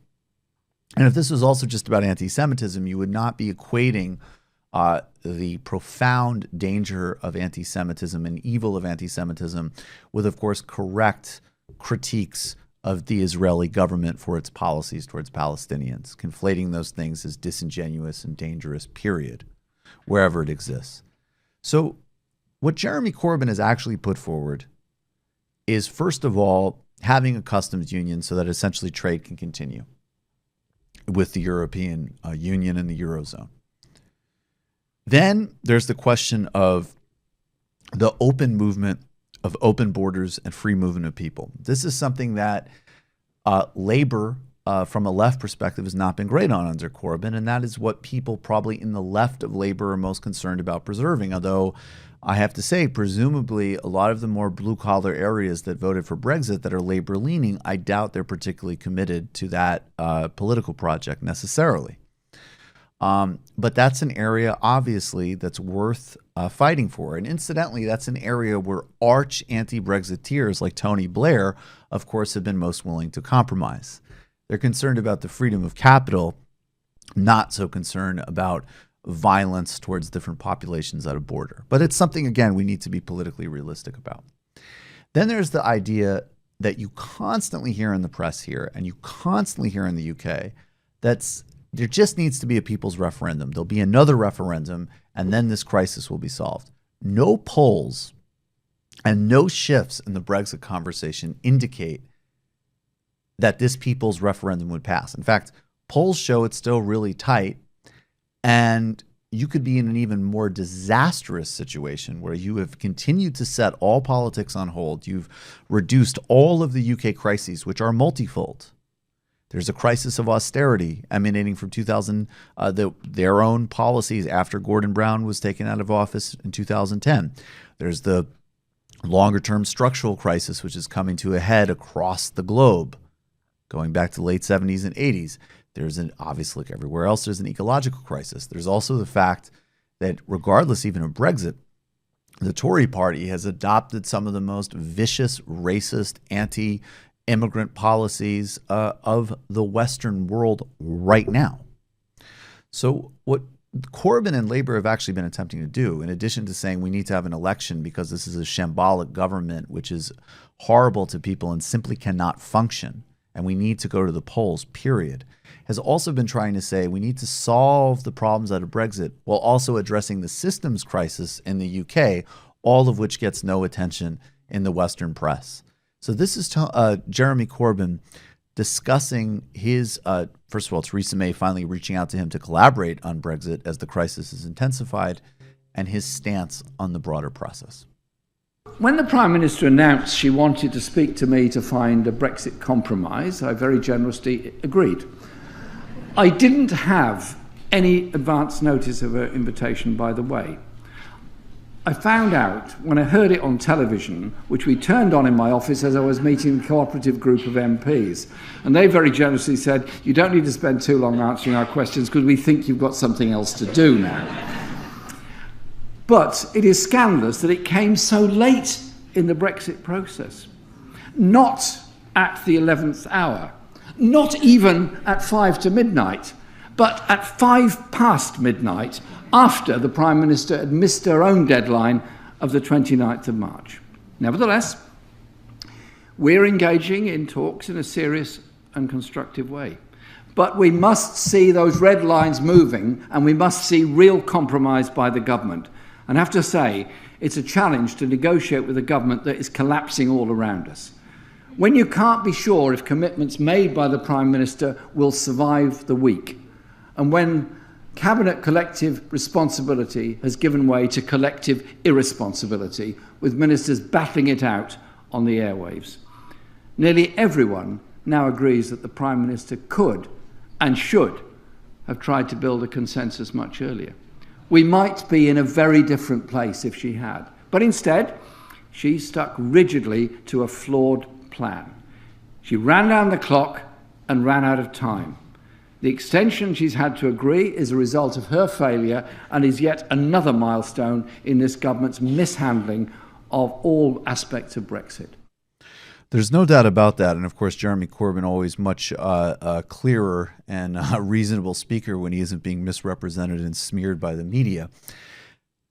And if this was also just about anti-Semitism, you would not be equating the profound danger of anti-Semitism and evil of anti-Semitism with, of course, correct critiques of the Israeli government for its policies towards Palestinians, conflating those things as disingenuous and dangerous, period, wherever it exists. So what Jeremy Corbyn has actually put forward is, first of all, having a customs union so that essentially trade can continue with the European Union and the Eurozone. Then there's the question of the open movement of open borders and free movement of people. This is something that labor, from a left perspective, has not been great on under Corbyn, and that is what people probably in the left of labor are most concerned about preserving, although I have to say, presumably, a lot of the more blue-collar areas that voted for Brexit that are labor-leaning, I doubt they're particularly committed to that political project necessarily. But that's an area, obviously, that's worth fighting for. And incidentally, that's an area where arch anti-Brexiteers like Tony Blair, of course, have been most willing to compromise. They're concerned about the freedom of capital, not so concerned about violence towards different populations at a border. But it's something, again, we need to be politically realistic about. Then there's the idea that you constantly hear in the press here, and you constantly hear in the UK, that's there just needs to be a people's referendum. There'll be another referendum, and then this crisis will be solved. No polls and no shifts in the Brexit conversation indicate that this people's referendum would pass. In fact, polls show it's still really tight, and you could be in an even more disastrous situation where you have continued to set all politics on hold. You've reduced all of the UK crises, which are multifold. There's a crisis of austerity emanating from their own policies after Gordon Brown was taken out of office in 2010. There's the longer-term structural crisis, which is coming to a head across the globe, going back to the late 70s and 80s. There's obviously, like everywhere else, there's an ecological crisis. There's also the fact that regardless even of Brexit, the Tory party has adopted some of the most vicious, racist, anti-immigrant policies of the Western world right now. So what Corbyn and Labour have actually been attempting to do, in addition to saying we need to have an election because this is a shambolic government, which is horrible to people and simply cannot function, and we need to go to the polls, period, has also been trying to say we need to solve the problems out of Brexit while also addressing the systems crisis in the UK, all of which gets no attention in the Western press. So this is Jeremy Corbyn discussing his, first of all, Theresa May finally reaching out to him to collaborate on Brexit as the crisis is intensified, and his stance on the broader process. When the Prime Minister announced she wanted to speak to me to find a Brexit compromise, I very generously agreed. I didn't have any advance notice of her invitation, by the way. I found out when I heard it on television, which we turned on in my office as I was meeting the cooperative group of MPs. And they very generously said, you don't need to spend too long answering our questions because we think you've got something else to do now. But it is scandalous that it came so late in the Brexit process. Not at the 11th hour. Not even at 5 to midnight, but at 5 past midnight, after the Prime Minister had missed her own deadline of the 29th of March. Nevertheless, we're engaging in talks in a serious and constructive way. But we must see those red lines moving, and we must see real compromise by the government. And I have to say, it's a challenge to negotiate with a government that is collapsing all around us. When you can't be sure if commitments made by the Prime Minister will survive the week, and when Cabinet collective responsibility has given way to collective irresponsibility, with ministers battling it out on the airwaves. Nearly everyone now agrees that the Prime Minister could and should have tried to build a consensus much earlier. We might be in a very different place if she had. But instead, she stuck rigidly to a flawed plan. She ran down the clock and ran out of time. The extension she's had to agree is a result of her failure and is yet another milestone in this government's mishandling of all aspects of Brexit. There's no doubt about that. And of course, Jeremy Corbyn, always much clearer and reasonable speaker when he isn't being misrepresented and smeared by the media.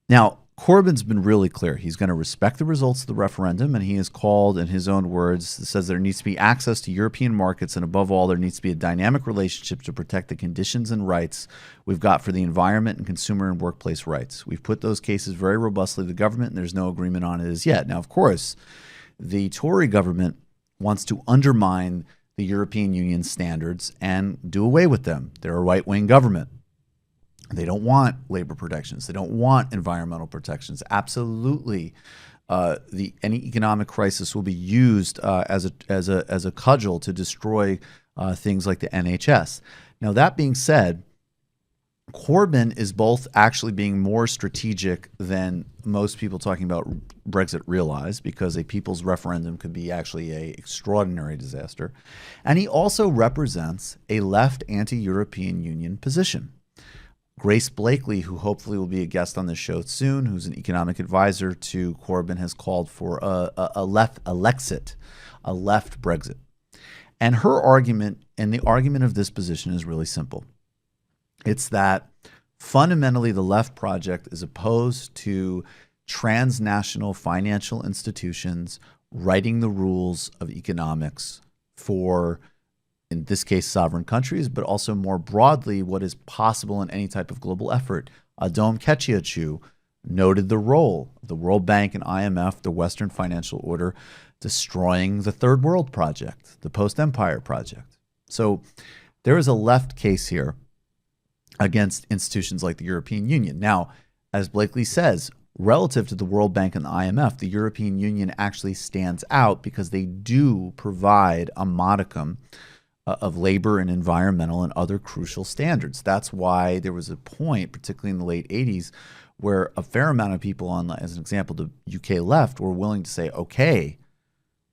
Now, Corbyn's been really clear. He's going to respect the results of the referendum, and he has called, in his own words, says there needs to be access to European markets, and above all, there needs to be a dynamic relationship to protect the conditions and rights we've got for the environment and consumer and workplace rights. We've put those cases very robustly to the government, and there's no agreement on it as yet. Now, of course, the Tory government wants to undermine the European Union standards and do away with them. They're a right-wing government. They don't want labor protections. They don't want environmental protections. Absolutely, any economic crisis will be used as a cudgel to destroy things like the NHS. Now, that being said, Corbyn is both actually being more strategic than most people talking about Brexit realize, because a people's referendum could be actually an extraordinary disaster. And he also represents a left anti-European Union position. Grace Blakely, who hopefully will be a guest on this show soon, who's an economic advisor to Corbyn, has called for a left Brexit. And her argument, and the argument of this position, is really simple. It's that fundamentally the left project is opposed to transnational financial institutions writing the rules of economics for, in this case, sovereign countries, but also more broadly what is possible in any type of global effort. Adom Keciuciu noted the role of the World Bank and IMF, the Western financial order, destroying the Third World Project, the post-empire project. So there is a left case here against institutions like the European Union. Now, as Blakely says, relative to the World Bank and the IMF, the European Union actually stands out because they do provide a modicum of labor and environmental and other crucial standards. That's why there was a point, particularly in the late 80s, where a fair amount of people on, as an example, the UK left were willing to say, okay,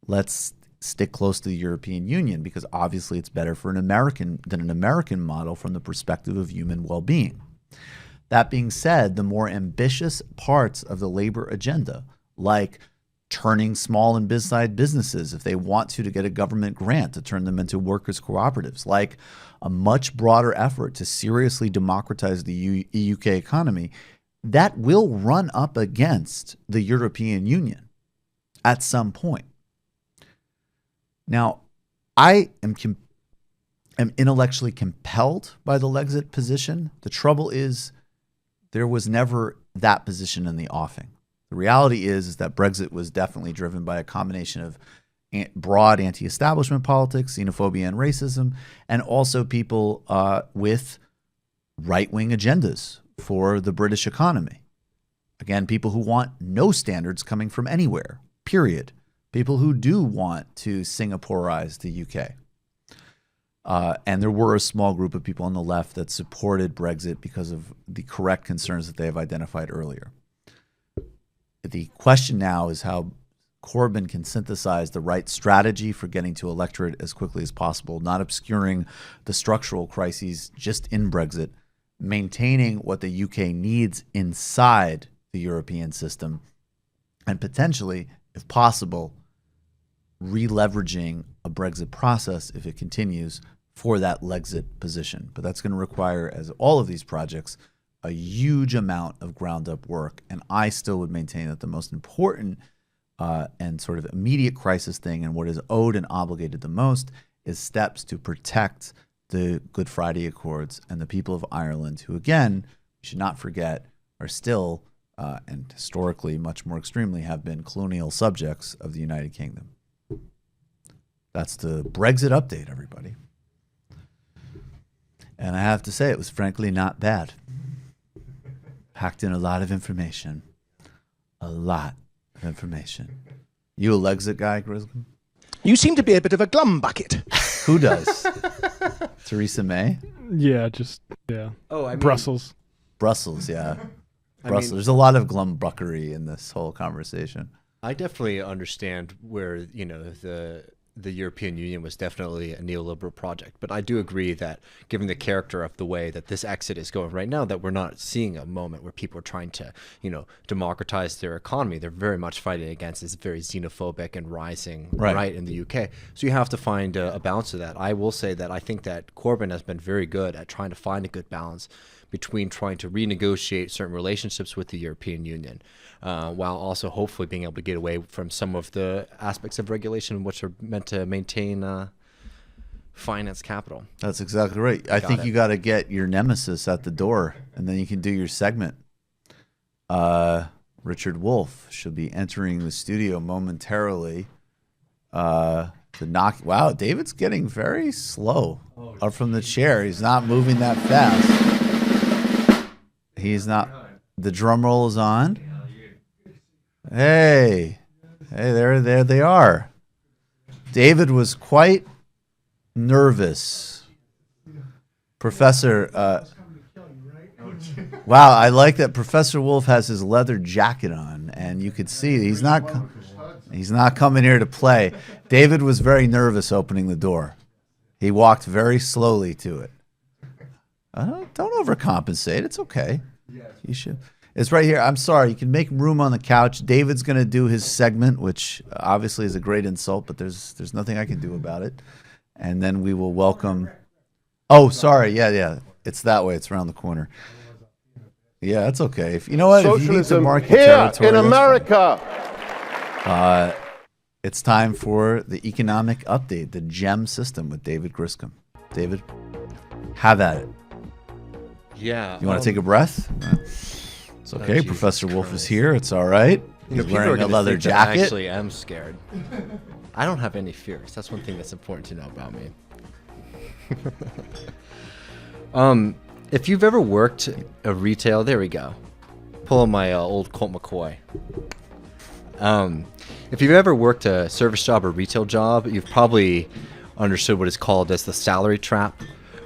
let's stick close to the European Union because obviously it's better for an American model from the perspective of human well-being. That being said, the more ambitious parts of the labor agenda, like turning small and mid-sized businesses, if they want to get a government grant to turn them into workers' cooperatives, like a much broader effort to seriously democratize the UK economy, that will run up against the European Union at some point. Now, I am intellectually compelled by the Lexit position. The trouble is there was never that position in the offing. The reality is that Brexit was definitely driven by a combination of broad anti-establishment politics, xenophobia and racism, and also people with right-wing agendas for the British economy. Again, people who want no standards coming from anywhere, period. People who do want to Singaporeize the UK. And there were a small group of people on the left that supported Brexit because of the correct concerns that they have identified earlier. The question now is how Corbyn can synthesize the right strategy for getting to electorate as quickly as possible, not obscuring the structural crises just in Brexit, maintaining what the UK needs inside the European system, and potentially, if possible, re-leveraging a Brexit process, if it continues, for that Lexit position. But that's going to require, as all of these projects, a huge amount of ground-up work. And I still would maintain that the most important and sort of immediate crisis thing, and what is owed and obligated the most, is steps to protect the Good Friday Accords and the people of Ireland, who, again, we should not forget, are still, and historically much more extremely, have been colonial subjects of the United Kingdom. That's the Brexit update, everybody. And I have to say, it was frankly not bad. Packed in a lot of information. A lot of information. You a Lexit guy, Griscom? You seem to be a bit of a glum bucket. Who does? Theresa May? Yeah, just yeah. Oh, I mean, Brussels. Brussels, yeah. I Brussels. mean- There's a lot of glumbuckery in this whole conversation. I definitely understand where, you know, the European Union was definitely a neoliberal project. But I do agree that given the character of the way that this exit is going right now, that we're not seeing a moment where people are trying to, you know, democratize their economy. They're very much fighting against this very xenophobic and rising right in the UK. So you have to find a balance of that. I will say that I think that Corbyn has been very good at trying to find a good balance between trying to renegotiate certain relationships with the European Union, while also hopefully being able to get away from some of the aspects of regulation which are meant to maintain finance capital. That's exactly right. I think you got to get your nemesis at the door, and then you can do your segment. Richard Wolff should be entering the studio momentarily to knock. Wow, David's getting very slow up from the chair. He's not moving that fast. He's not. The drum roll is on. Hey, there they are. David was quite nervous. Professor, wow, I like that Professor Wolff has his leather jacket on, and you could see he's not coming here to play. David was very nervous opening the door. He walked very slowly to it. Don't overcompensate. It's okay. You should. It's right here. I'm sorry. You can make room on the couch. David's going to do his segment, which obviously is a great insult, but there's nothing I can do about it. And then we will welcome. Oh, sorry. Yeah. It's that way. It's around the corner. Yeah, that's okay. You know what? If you need to mark your territory, in America. It's time for the economic update, the GEM system with David Griscom. David, have at it. Yeah. You want to take a breath? It's okay. Professor Wolff is here. It's all right. He's wearing a leather jacket. I actually am scared. I don't have any fears. That's one thing that's important to know about me. If you've ever worked a retail, there we go. Pull on my old Colt McCoy. If you've ever worked a service job or retail job, you've probably understood what is called as the salary trap.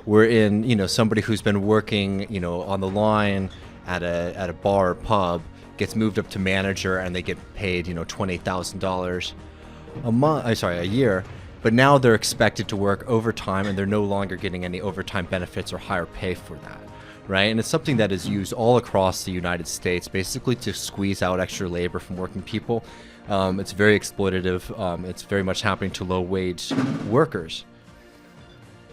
Wherein, you know, somebody who's been working, you know, on the line at a bar or pub gets moved up to manager and they get paid, you know, $28,000 a year, but now they're expected to work overtime and they're no longer getting any overtime benefits or higher pay for that, right? And it's something that is used all across the United States, basically to squeeze out extra labor from working people. It's very exploitative. It's very much happening to low-wage workers.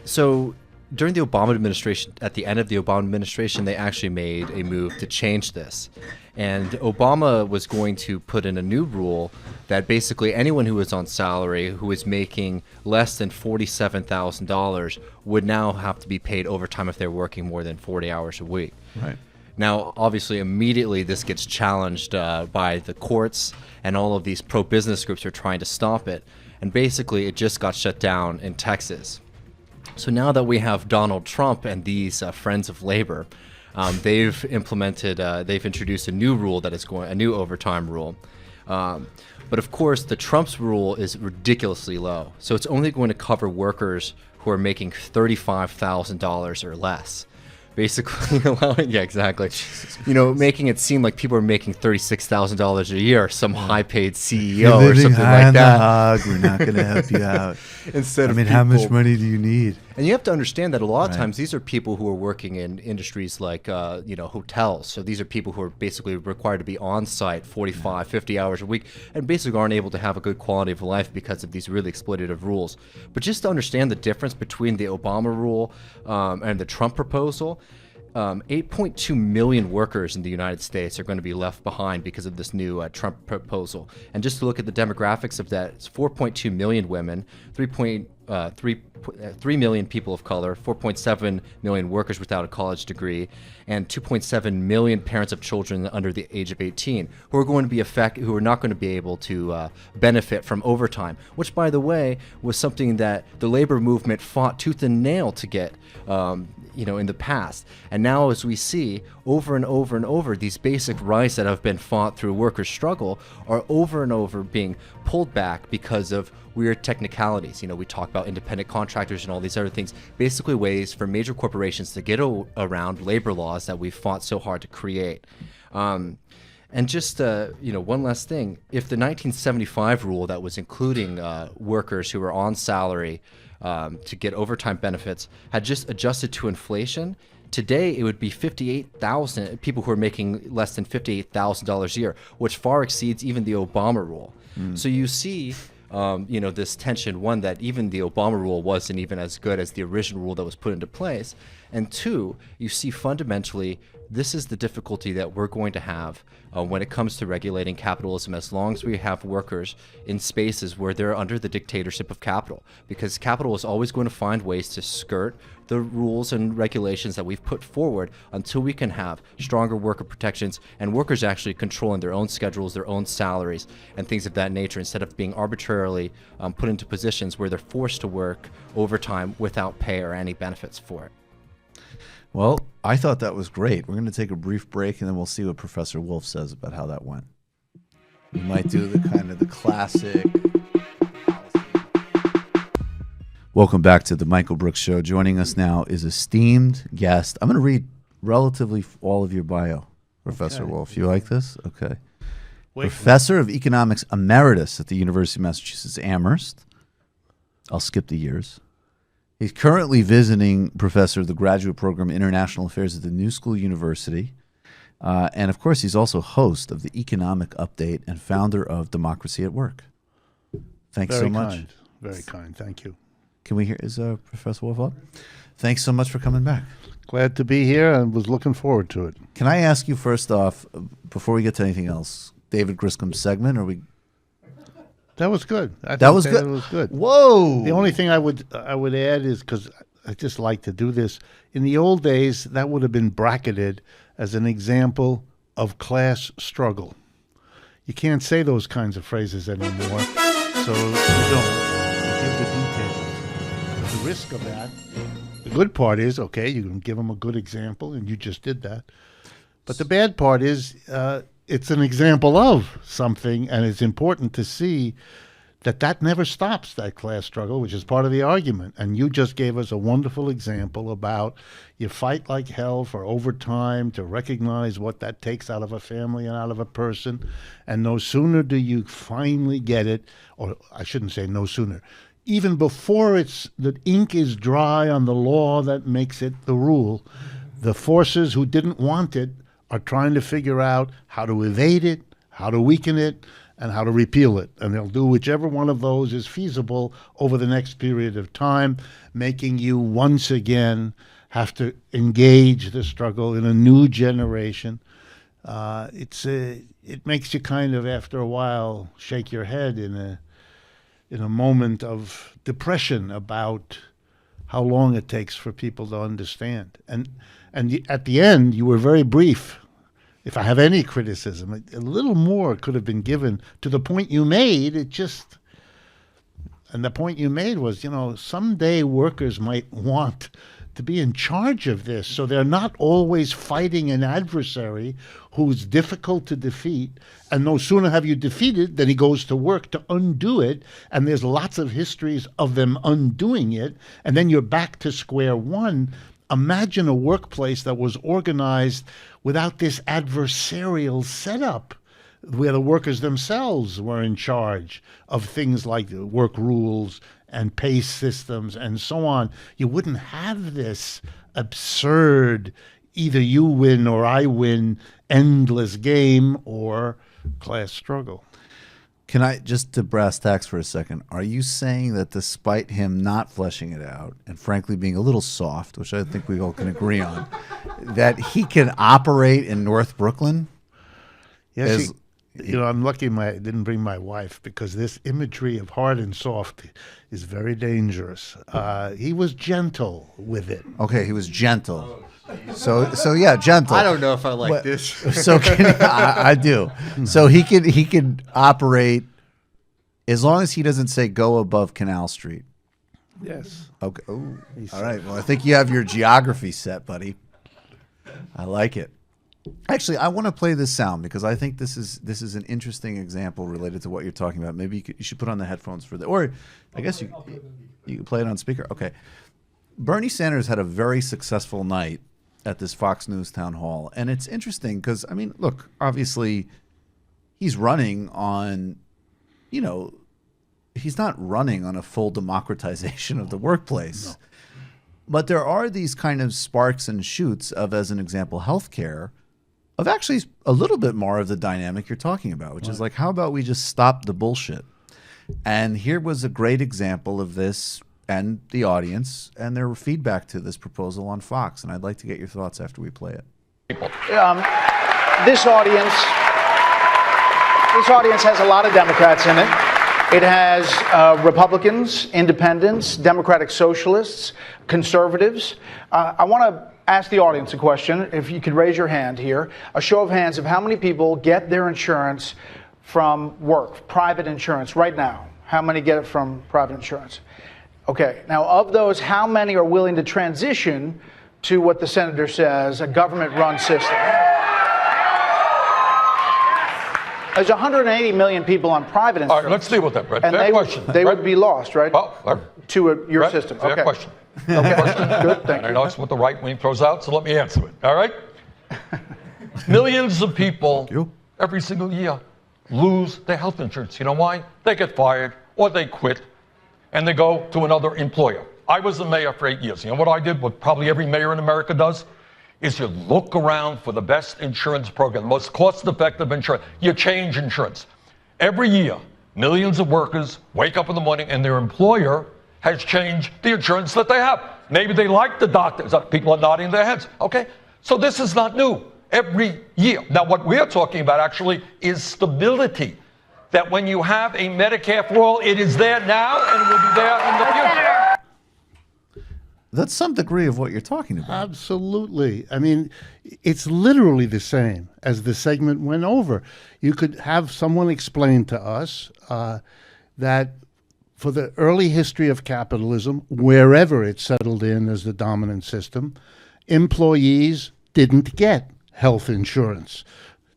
So during the Obama administration, at the end of the Obama administration, they actually made a move to change this. And Obama was going to put in a new rule that basically anyone who was on salary, who was making less than $47,000, would now have to be paid overtime if they're working more than 40 hours a week. Right. Now, obviously, immediately this gets challenged by the courts, and all of these pro-business groups are trying to stop it. And basically, it just got shut down in Texas. So now that we have Donald Trump and these friends of labor, they've introduced a new rule that is a new overtime rule. But of course, the Trump's rule is ridiculously low. So it's only going to cover workers who are making $35,000 or less. Basically allowing, yeah, exactly. You know, making it seem like people are making $36,000 a year, some high-paid CEO or something like that. We're not going to help you out. Instead of how much money do you need? And you have to understand that a lot of times these are people who are working in industries like, you know, hotels. So these are people who are basically required to be on site 45, 50 hours a week and basically aren't able to have a good quality of life because of these really exploitative rules. But just to understand the difference between the Obama rule and the Trump proposal, 8.2 million workers in the United States are going to be left behind because of this new Trump proposal. And just to look at the demographics of that, it's 4.2 million women, 3 million people of color, 4.7 million workers without a college degree, and 2.7 million parents of children under the age of 18 who are going to be who are not going to be able to benefit from overtime, which, by the way, was something that the labor movement fought tooth and nail to get. You know, in the past. And now, as we see over and over and over, these basic rights that have been fought through workers' struggle are over and over being pulled back because of weird technicalities. You know, we talk about independent contractors and all these other things, basically ways for major corporations to get around labor laws that we've fought so hard to create. And just, one last thing, if the 1975 rule that was including workers who were on salary to get overtime benefits had just adjusted to inflation, today it would be 58,000 people who are making less than $58,000 a year, which far exceeds even the Obama rule. So you see, this tension, one, that even the Obama rule wasn't even as good as the original rule that was put into place. And two, you see fundamentally, this is the difficulty that we're going to have when it comes to regulating capitalism, as long as we have workers in spaces where they're under the dictatorship of capital. Because capital is always going to find ways to skirt the rules and regulations that we've put forward until we can have stronger worker protections and workers actually controlling their own schedules, their own salaries, and things of that nature, instead of being arbitrarily put into positions where they're forced to work overtime without pay or any benefits for it. Well, I thought that was great. We're going to take a brief break, and then we'll see what Professor Wolff says about how that went. We might do the classic. Welcome back to the Michael Brooks Show. Joining us now is esteemed guest. I'm going to read relatively all of your bio, Professor Wolff. You like this? Okay. Professor of Economics Emeritus at the University of Massachusetts Amherst. I'll skip the years. He's currently visiting professor of the graduate program International Affairs at the New School University. And of course, he's also host of the Economic Update and founder of Democracy at Work. Thanks so much. Kind. Very kind. Thank you. Can we hear, is Professor Wolff up? Thanks so much for coming back. Glad to be here and was looking forward to it. Can I ask you first off, before we get to anything else, David Griscom's segment, or we... That was good. That was good. That was good. Whoa! The only thing I would add is, because I just like to do this, in the old days, that would have been bracketed as an example of class struggle. You can't say those kinds of phrases anymore, so you don't. You give the details. But the risk of that, the good part is, okay, you can give them a good example, and you just did that. But the bad part is, it's an example of something, and it's important to see that never stops, that class struggle, which is part of the argument. And you just gave us a wonderful example about you fight like hell for overtime to recognize what that takes out of a family and out of a person. And no sooner do you finally get it, or I shouldn't say no sooner, even before the ink is dry on the law that makes it the rule, the forces who didn't want it are trying to figure out how to evade it, how to weaken it, and how to repeal it. And they'll do whichever one of those is feasible over the next period of time, making you once again have to engage the struggle in a new generation. It makes you kind of, after a while, shake your head in a moment of depression about how long it takes for people to understand. And at the end, you were very brief. If I have any criticism, a little more could have been given to the point you made. And the point you made was, someday workers might want to be in charge of this, so they're not always fighting an adversary who's difficult to defeat. And no sooner have you defeated than he goes to work to undo it. And there's lots of histories of them undoing it. And then you're back to square one. Imagine a workplace that was organized without this adversarial setup, where the workers themselves were in charge of things like the work rules and pay systems and so on. You wouldn't have this absurd, either you win or I win, endless game or class struggle. Can I, just to brass tacks for a second, are you saying that despite him not fleshing it out and frankly being a little soft, which I think we all can agree on, that he can operate in North Brooklyn? Yes, I'm lucky I didn't bring my wife, because this imagery of hard and soft is very dangerous. He was gentle with it. Okay, he was gentle. So yeah, gentle. I don't know if I like this. So I do. So he could operate as long as he doesn't say go above Canal Street. Yes. Okay. Ooh. All right. Well, I think you have your geography set, buddy. I like it. Actually, I want to play this sound because I think this is an interesting example related to what you're talking about. Maybe you should put on the headphones for the, or I guess you can play it on speaker. Okay. Bernie Sanders had a very successful night at this Fox News town hall. And it's interesting because, I mean, look, obviously he's running on, you know, he's not running on a full democratization of the workplace. No. But there are these kind of sparks and shoots of, as an example, healthcare, of actually a little bit more of the dynamic you're talking about, which is like, how about we just stop the bullshit? And here was a great example of this and the audience and their feedback to this proposal on Fox. And I'd like to get your thoughts after we play it. This audience has a lot of Democrats in it. It has Republicans, independents, Democratic Socialists, conservatives. I want to ask the audience a question. If you could raise your hand here. A show of hands of how many people get their insurance from work, private insurance, right now. How many get it from private insurance? Okay, now of those, how many are willing to transition to what the senator says, a government-run system? There's 180 million people on private insurance. All right, let's deal with that, Brett. And fair question. They would be lost, right? Well, to your Brett, system. Fair okay. question. Okay, good, thank you. I know it's what the right wing throws out, so let me answer it, all right? Millions of people every single year lose their health insurance. You know why? They get fired or they quit and they go to another employer. I was the mayor for 8 years. You know what I did, what probably every mayor in America does? Is you look around for the best insurance program, the most cost-effective insurance. You change insurance. Every year, millions of workers wake up in the morning and their employer has changed the insurance that they have. Maybe they like the doctors. People are nodding their heads. Okay, so this is not new. Every year. Now, what we're talking about actually is stability. That when you have a Medicare for all, it is there now and it will be there in the future. That's some degree of what you're talking about. Absolutely. I mean, it's literally the same as the segment went over. You could have someone explain to us that for the early history of capitalism, wherever it settled in as the dominant system, employees didn't get health insurance.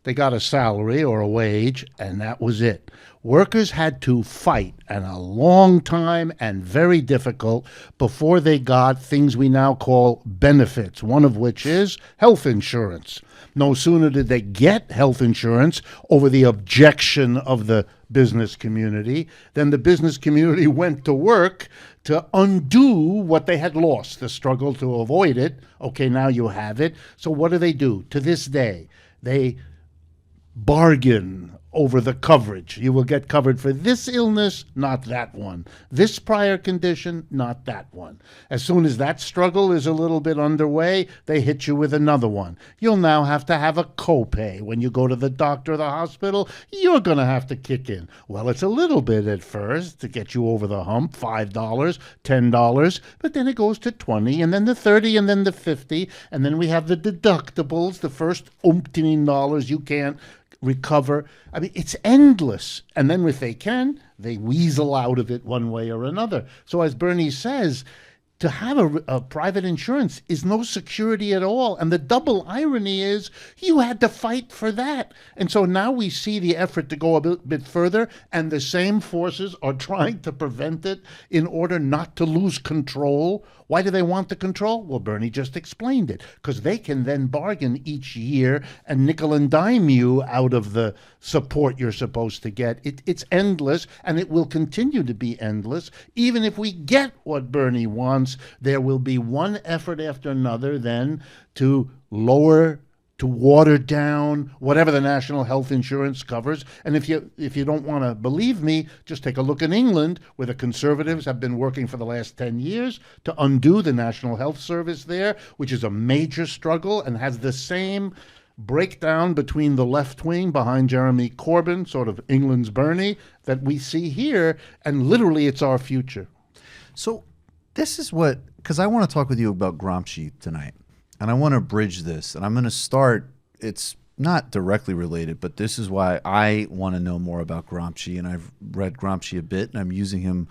They got a salary or a wage, and that was it. Workers had to fight, and a long time and very difficult, before they got things we now call benefits, one of which is health insurance. No sooner did they get health insurance over the objection of the business community than the business community went to work to undo what they had lost, the struggle to avoid it. Okay, now you have it. So what do? To this day, they bargain over the coverage. You will get covered for this illness, not that one. This prior condition, not that one. As soon as that struggle is a little bit underway, they hit you with another one. You'll now have to have a copay. When you go to the doctor or the hospital, you're going to have to kick in. Well, it's a little bit at first to get you over the hump, $5, $10, but then it goes to $20, and then the $30, and then the $50, and then we have the deductibles, the first $umpteen you can't recover. I mean, it's endless. And then if they can, they weasel out of it one way or another. So as Bernie says, to have a private insurance is no security at all. And the double irony is you had to fight for that. And so now we see the effort to go a bit further, and the same forces are trying to prevent it in order not to lose control. Why do they want the control? Well, Bernie just explained it, because they can then bargain each year and nickel and dime you out of the support you're supposed to get. It's endless, and it will continue to be endless. Even if we get what Bernie wants, there will be one effort after another then to lower, to water down whatever the national health insurance covers. And if you don't want to believe me, just take a look in England, where the Conservatives have been working for the last 10 years to undo the National Health Service there, which is a major struggle and has the same breakdown between the left wing behind Jeremy Corbyn, sort of England's Bernie, that we see here. And literally, it's our future. So this is what, because I want to talk with you about Gramsci tonight. And I want to bridge this, and I'm going to start, it's not directly related, but this is why I want to know more about Gramsci, and I've read Gramsci a bit, and I'm using him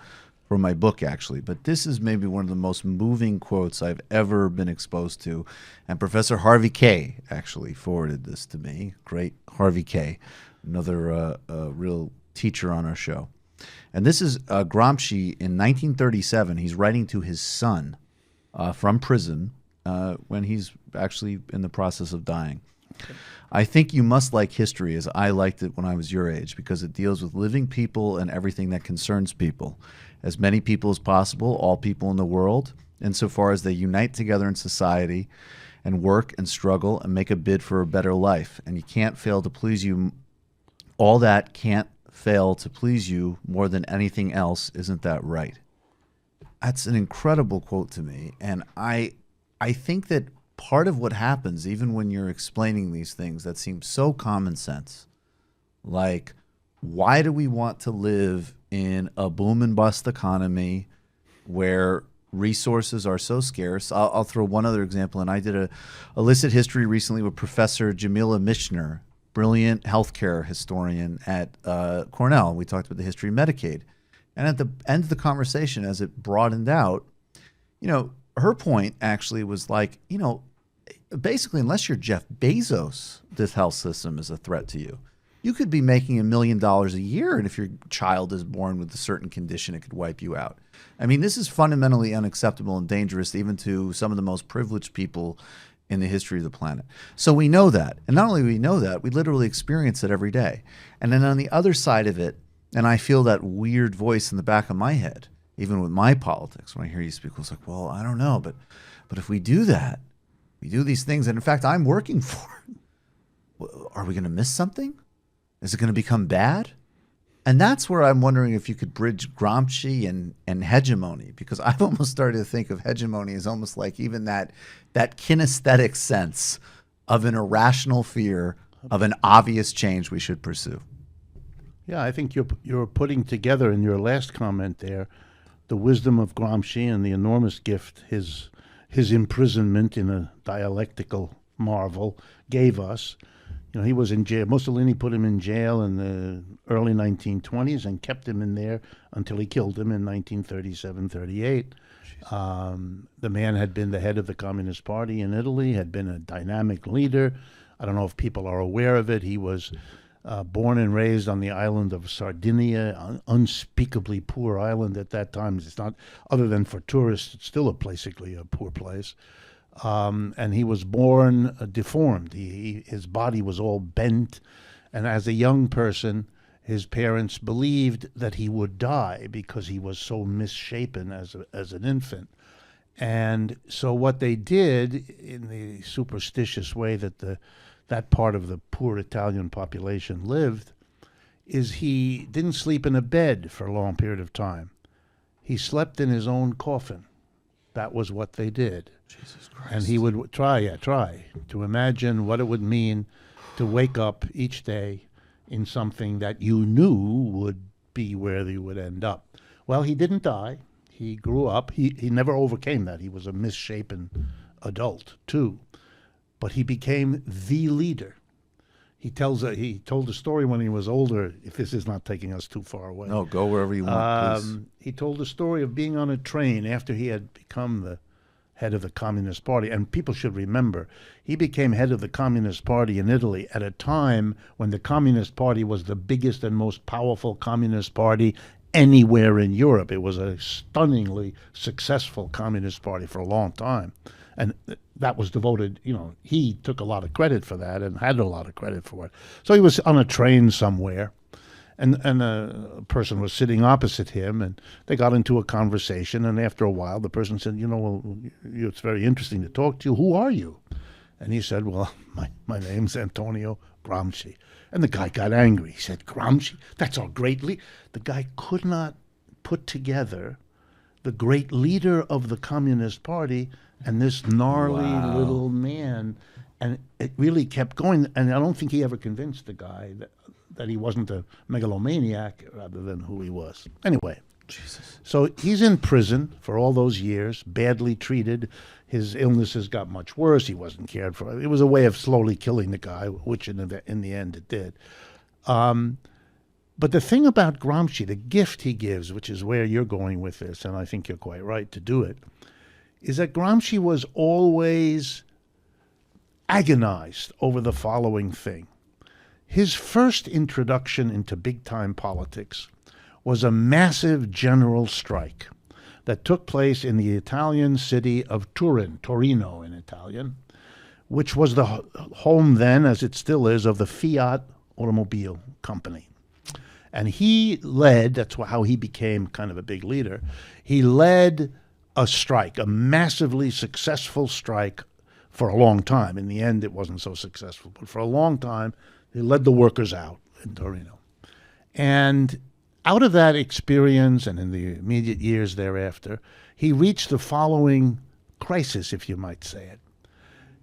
for my book, actually. But this is maybe one of the most moving quotes I've ever been exposed to. And Professor Harvey Kay actually forwarded this to me. Great Harvey Kay, another real teacher on our show. And this is Gramsci in 1937. He's writing to his son from prison when he's actually in the process of dying. Okay. I think you must like history as I liked it when I was your age, because it deals with living people and everything that concerns people. As many people as possible, all people in the world, insofar as they unite together in society and work and struggle and make a bid for a better life. And you can't fail to please you. All that can't fail to please you more than anything else. Isn't that right? That's an incredible quote to me. And I think that part of what happens, even when you're explaining these things that seem so common sense, like, why do we want to live in a boom and bust economy where resources are so scarce? I'll throw one other example, and I did a illicit history recently with Professor Jamila Michener, brilliant healthcare historian at Cornell. We talked about the history of Medicaid. And at the end of the conversation, as it broadened out, her point actually was like, basically, unless you're Jeff Bezos, this health system is a threat to you. You could be making $1 million a year, and if your child is born with a certain condition, it could wipe you out. I mean, this is fundamentally unacceptable and dangerous even to some of the most privileged people in the history of the planet. So we know that. And not only do we know that, we literally experience it every day. And then on the other side of it, and I feel that weird voice in the back of my head, even with my politics, when I hear you speak, it's like, well, I don't know, but if we do that, we do these things, and in fact, I'm working for it, are we going to miss something? Is it going to become bad? And that's where I'm wondering if you could bridge Gramsci and hegemony, because I've almost started to think of hegemony as almost like even that kinesthetic sense of an irrational fear of an obvious change we should pursue. Yeah, I think you're putting together in your last comment there the wisdom of Gramsci and the enormous gift his imprisonment in a dialectical marvel gave us. He was in jail. Mussolini put him in jail in the early 1920s and kept him in there until he killed him in 1937-38. The man had been the head of the Communist Party in Italy, had been a dynamic leader. I don't know if people are aware of it. He was born and raised on the island of Sardinia, an unspeakably poor island at that time. It's not, other than for tourists, it's still basically a poor place. And he was born deformed. His body was all bent. And as a young person, his parents believed that he would die because he was so misshapen as an infant. And so what they did, in the superstitious way that that part of the poor Italian population lived, is he didn't sleep in a bed for a long period of time. He slept in his own coffin. That was what they did. Jesus Christ. And he would try to imagine what it would mean to wake up each day in something that you knew would be where you would end up. Well, he didn't die. He grew up. He never overcame that. He was a misshapen adult, too. But he became the leader. He told a story when he was older, if this is not taking us too far away. No, go wherever you want, please. He told the story of being on a train after he had become the head of the Communist Party. And people should remember, he became head of the Communist Party in Italy at a time when the Communist Party was the biggest and most powerful communist party anywhere in Europe. It was a stunningly successful communist party for a long time. And that was devoted, he took a lot of credit for that and had a lot of credit for it. So he was on a train somewhere, and a person was sitting opposite him, and they got into a conversation, and after a while, the person said, well, it's very interesting to talk to you. Who are you? And he said, well, my name's Antonio Gramsci. And the guy got angry. He said, Gramsci? That's our great leader. The guy could not put together the great leader of the Communist Party and this gnarly little man. And it really kept going. And I don't think he ever convinced the guy that he wasn't a megalomaniac rather than who he was. Anyway, Jesus. So he's in prison for all those years, badly treated. His illnesses got much worse. He wasn't cared for. It was a way of slowly killing the guy, which in the end it did. But the thing about Gramsci, the gift he gives, which is where you're going with this, and I think you're quite right to do it, is that Gramsci was always agonized over the following thing. His first introduction into big-time politics was a massive general strike that took place in the Italian city of Turin, Torino in Italian, which was the home then, as it still is, of the Fiat automobile company. And he led, that's how he became kind of a big leader, he led a strike, a massively successful strike for a long time. In the end, it wasn't so successful, but for a long time, he led the workers out in Torino. And out of that experience, and in the immediate years thereafter, he reached the following crisis, if you might say it.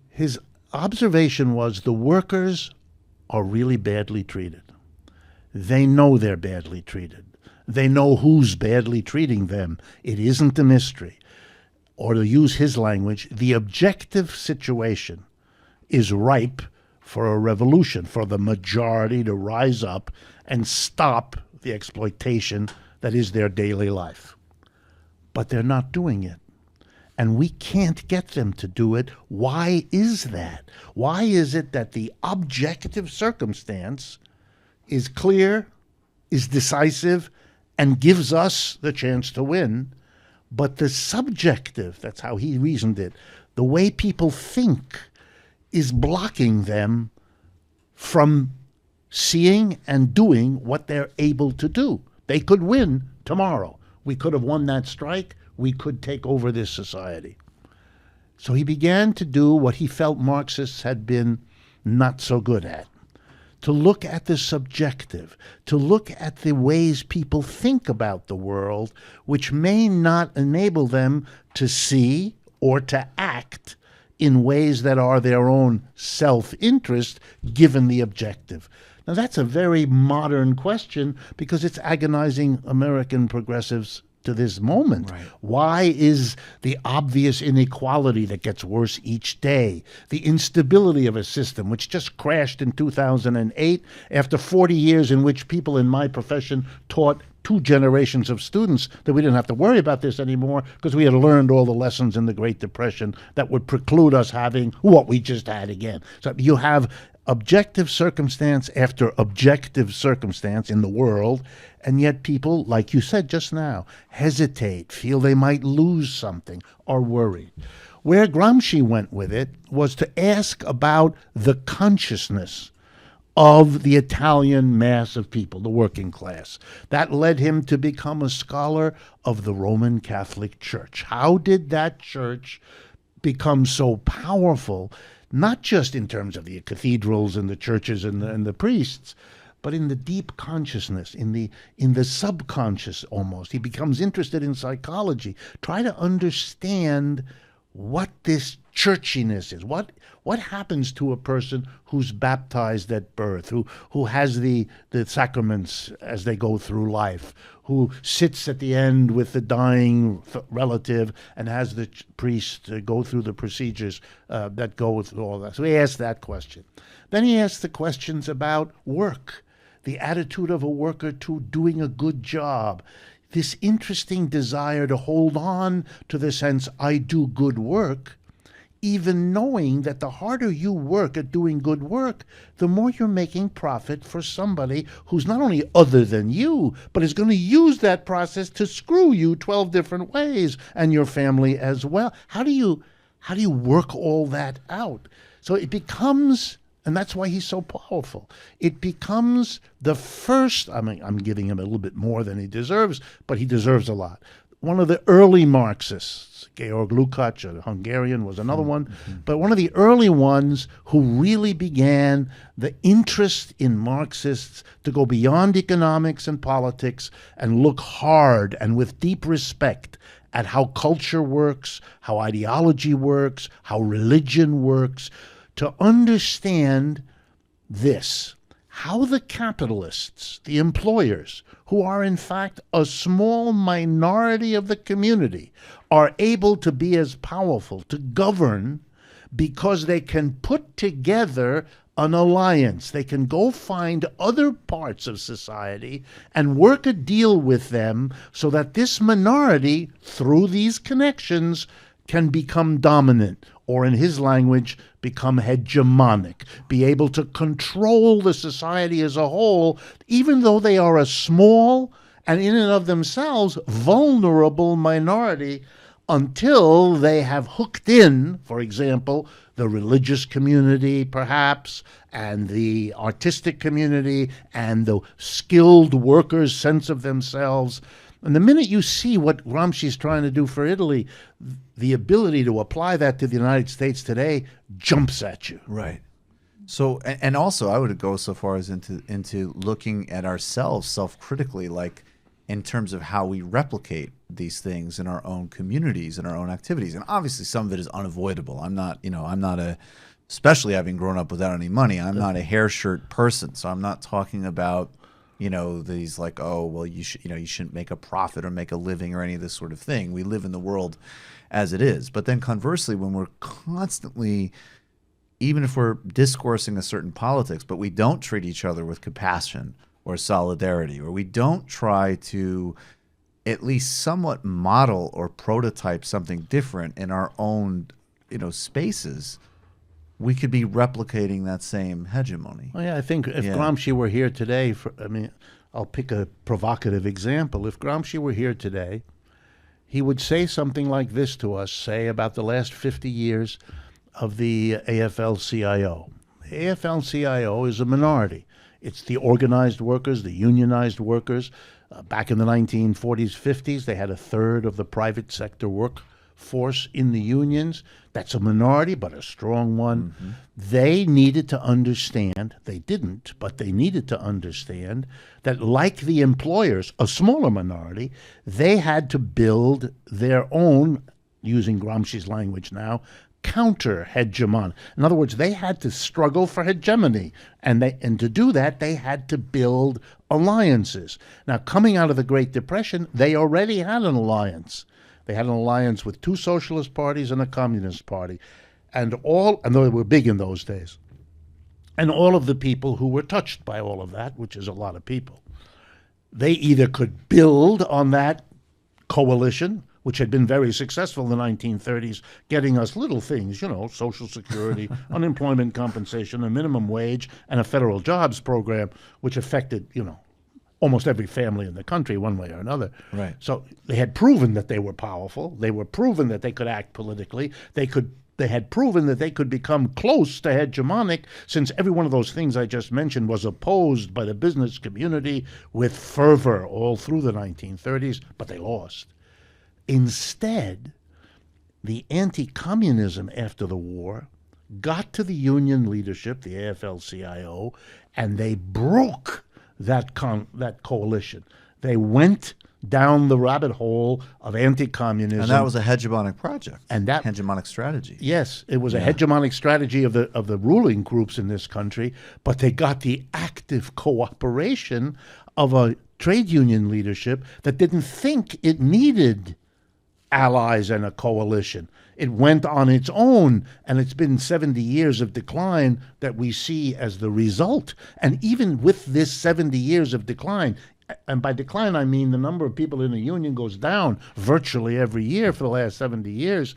His observation was the workers are really badly treated. They know they're badly treated. They know who's badly treating them. It isn't a mystery. Or to use his language, the objective situation is ripe for a revolution, for the majority to rise up and stop the exploitation that is their daily life. But they're not doing it. And we can't get them to do it. Why is that? Why is it that the objective circumstance is clear, is decisive, and gives us the chance to win, but the subjective, that's how he reasoned it, the way people think is blocking them from seeing and doing what they're able to do. They could win tomorrow. We could have won that strike. We could take over this society. So he began to do what he felt Marxists had been not so good at, to look at the subjective, to look at the ways people think about the world, which may not enable them to see or to act in ways that are their own self-interest, given the objective. Now, that's a very modern question because it's agonizing American progressives to this moment. Right. Why is the obvious inequality that gets worse each day, the instability of a system which just crashed in 2008 after 40 years in which people in my profession taught 2 generations of students that we didn't have to worry about this anymore because we had learned all the lessons in the Great Depression that would preclude us having what we just had again. So you have objective circumstance after objective circumstance in the world, and yet people, like you said just now, hesitate, feel they might lose something, are worried. Where Gramsci went with it was to ask about the consciousness of the Italian mass of people, the working class. That led him to become a scholar of the Roman Catholic Church. How did that church become so powerful, not just in terms of the cathedrals and the churches and the priests, but in the deep consciousness, in the subconscious almost? He becomes interested in psychology. Try to understand what this churchiness is. What happens to a person who's baptized at birth, who has the sacraments as they go through life, who sits at the end with the dying relative and has the priest go through the procedures that go with all that. So he asked that question. Then he asked the questions about work, the attitude of a worker to doing a good job, this interesting desire to hold on to the sense, I do good work, even knowing that the harder you work at doing good work, the more you're making profit for somebody who's not only other than you, but is going to use that process to screw you 12 different ways, and your family as well. How do you work all that out? So it becomes, and that's why he's so powerful, it becomes the first, I mean, I'm giving him a little bit more than he deserves, but he deserves a lot. One of the early Marxists, Georg Lukács, a Hungarian, was another one, but one of the early ones who really began the interest in Marxists to go beyond economics and politics and look hard and with deep respect at how culture works, how ideology works, how religion works, to understand this, how the capitalists, the employers, who are in fact a small minority of the community, are able to be as powerful, to govern, because they can put together an alliance. They can go find other parts of society and work a deal with them so that this minority, through these connections, can become dominant, or in his language, become hegemonic, be able to control the society as a whole, even though they are a small and in and of themselves vulnerable minority, until they have hooked in, for example, the religious community, perhaps, and the artistic community, and the skilled workers' sense of themselves. And the minute you see what Gramsci's trying to do for Italy, the ability to apply that to the United States today jumps at you. Right. So, and also I would go so far as into looking at ourselves self-critically, like in terms of how we replicate these things in our own communities and our own activities. And obviously some of it is unavoidable. I'm not especially having grown up without any money, I'm not a hair shirt person. So I'm not talking about, these like, oh, well, you shouldn't make a profit or make a living or any of this sort of thing. We live in the world as it is. But then conversely, when we're constantly, even if we're discoursing a certain politics, but we don't treat each other with compassion or solidarity, or we don't try to at least somewhat model or prototype something different in our own, spaces, we could be replicating that same hegemony. Well, yeah, I think if Gramsci were here today, I'll pick a provocative example. If Gramsci were here today, he would say something like this to us, say about the last 50 years of the AFL-CIO. The AFL-CIO is a minority. It's the organized workers, the unionized workers. Back in the 1940s, 50s, they had a third of the private sector workforce in the unions. That's a minority, but a strong one. Mm-hmm. They needed to understand, they didn't, but they needed to understand that like the employers, a smaller minority, they had to build their own, using Gramsci's language now, counter-hegemony. In other words, they had to struggle for hegemony, and to do that, they had to build alliances. Now, coming out of the Great Depression, they already had an alliance. They had an alliance with two socialist parties and a communist party, and they were big in those days. And all of the people who were touched by all of that, which is a lot of people, they either could build on that coalition, which had been very successful in the 1930s, getting us little things, Social Security, unemployment compensation, a minimum wage, and a federal jobs program, which affected, almost every family in the country one way or another. Right. So they had proven that they were powerful. They were proven that they could act politically. They had proven that they could become close to hegemonic, since every one of those things I just mentioned was opposed by the business community with fervor all through the 1930s, but they lost. Instead, the anti-communism after the war got to the union leadership, the AFL-CIO, and they broke that coalition. They went down the rabbit hole of anti-communism. And that was a hegemonic project. And that hegemonic strategy. Yes, it was a hegemonic strategy of the ruling groups in this country, but they got the active cooperation of a trade union leadership that didn't think it needed allies and a coalition. It went on its own, and it's been 70 years of decline that we see as the result. And even with this 70 years of decline, and by decline I mean the number of people in the union goes down virtually every year for the last 70 years,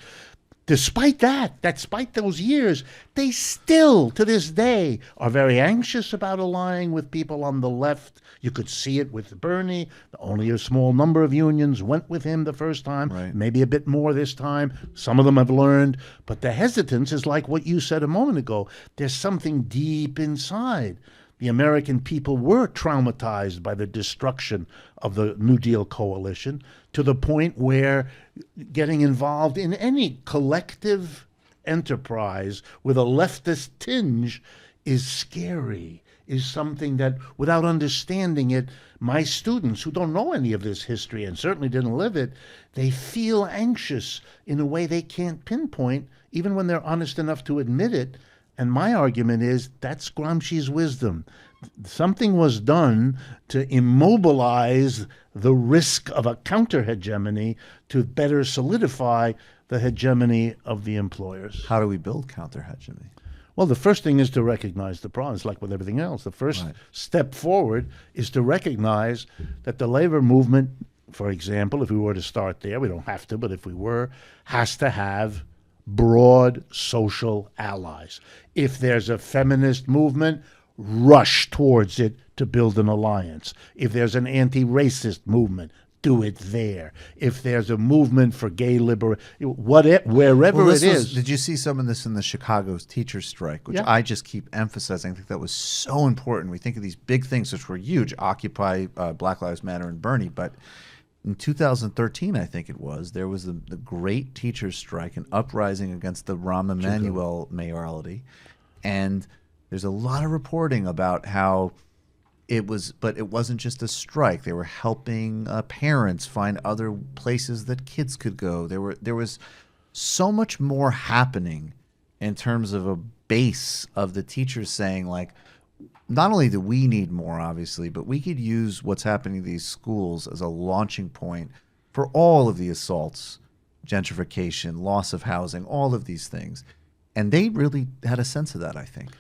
despite those years, they still, to this day, are very anxious about allying with people on the left. You could see it with Bernie. Only a small number of unions went with him the first time, right. Maybe a bit more this time. Some of them have learned. But the hesitance is like what you said a moment ago. There's something deep inside. The American people were traumatized by the destruction of the New Deal coalition to the point where getting involved in any collective enterprise with a leftist tinge is scary, is something that, without understanding it, my students who don't know any of this history and certainly didn't live it, they feel anxious in a way they can't pinpoint, even when they're honest enough to admit it. And my argument is that's Gramsci's wisdom. Something was done to immobilize the risk of a counter-hegemony to better solidify the hegemony of the employers. How do we build counter-hegemony? Well, the first thing is to recognize the problem. It's like with everything else. The first step forward is to recognize that the labor movement, for example, if we were to start there, we don't have to, but if we were, has to have broad social allies. If there's a feminist movement, rush towards it to build an alliance. If there's an anti-racist movement, do it there. If there's a movement for gay liberation, wherever it is. Did you see some of this in the Chicago teachers strike, which I just keep emphasizing? I think that was so important. We think of these big things which were huge, Occupy, Black Lives Matter, and Bernie, but in 2013, I think it was, there was the great teachers strike, an uprising against the Rahm Emanuel mayoralty. And there's a lot of reporting about how but it wasn't just a strike. They were helping parents find other places that kids could go. There was so much more happening in terms of a base of the teachers saying, like, not only do we need more, obviously, but we could use what's happening in these schools as a launching point for all of the assaults, gentrification, loss of housing, all of these things. And they really had a sense of that, I think.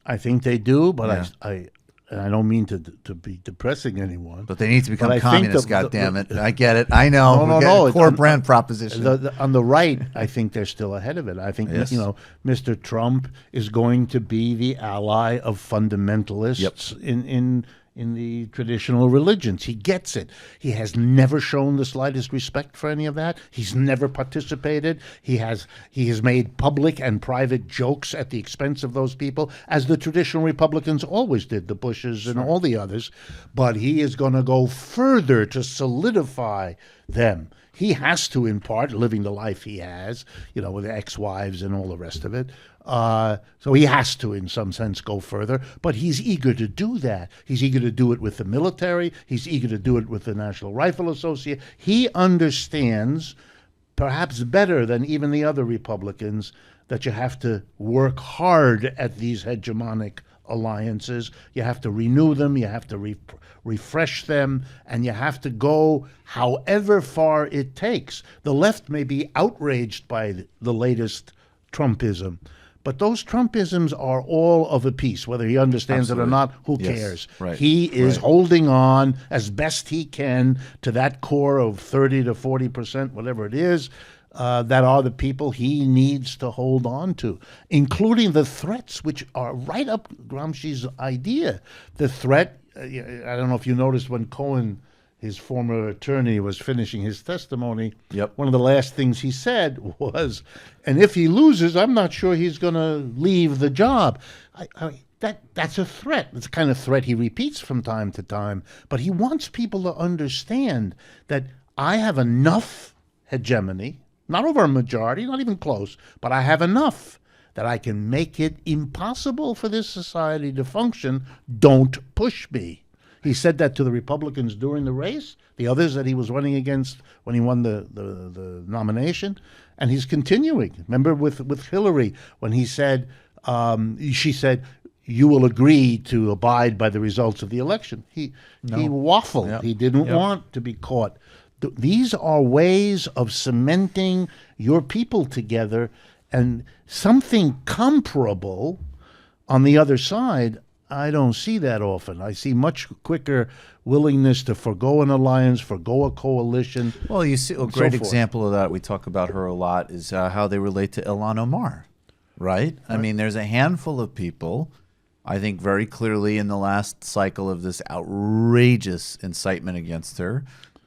I think they do, but I don't mean to be depressing anyone. But they need to become communists, goddammit. I get it. I know. No. Core brand proposition. On the right, I think they're still ahead of it. I think, Mr. Trump is going to be the ally of fundamentalists in the traditional religions. He gets it. He has never shown the slightest respect for any of that. He's never participated. He has made public and private jokes at the expense of those people, as the traditional Republicans always did, the Bushes and all the others. But he is going to go further to solidify them. He has to, in part, living the life he has, with ex-wives and all the rest of it. So he has to, in some sense, go further. But he's eager to do that. He's eager to do it with the military. He's eager to do it with the National Rifle Association. He understands, perhaps better than even the other Republicans, that you have to work hard at these hegemonic alliances. You have to renew them. You have to refresh them. And you have to go however far it takes. The left may be outraged by the latest Trumpism, but those Trumpisms are all of a piece. Whether he understands it or not, who cares? Right. He is holding on as best he can to that core of 30 to 40%, whatever it is, that are the people he needs to hold on to, including the threats, which are right up Gramsci's idea. The threat, I don't know if you noticed when Cohen, his former attorney, was finishing his testimony, one of the last things he said was, and if he loses, I'm not sure he's going to leave the job. That's a threat. It's the kind of threat he repeats from time to time. But he wants people to understand that I have enough hegemony, not over a majority, not even close, but I have enough that I can make it impossible for this society to function. Don't push me. He said that to the Republicans during the race, the others that he was running against when he won the nomination, and he's continuing. Remember with Hillary, when he said, she said, you will agree to abide by the results of the election. He waffled. Yep. He didn't want to be caught. These are ways of cementing your people together, and something comparable on the other side, I don't see that often. I see much quicker willingness to forgo an alliance, forgo a coalition. Well, you see a great example of that, we talk about her a lot, is how they relate to Ilhan Omar, right? I mean, there's a handful of people, I think very clearly in the last cycle of this outrageous incitement against her.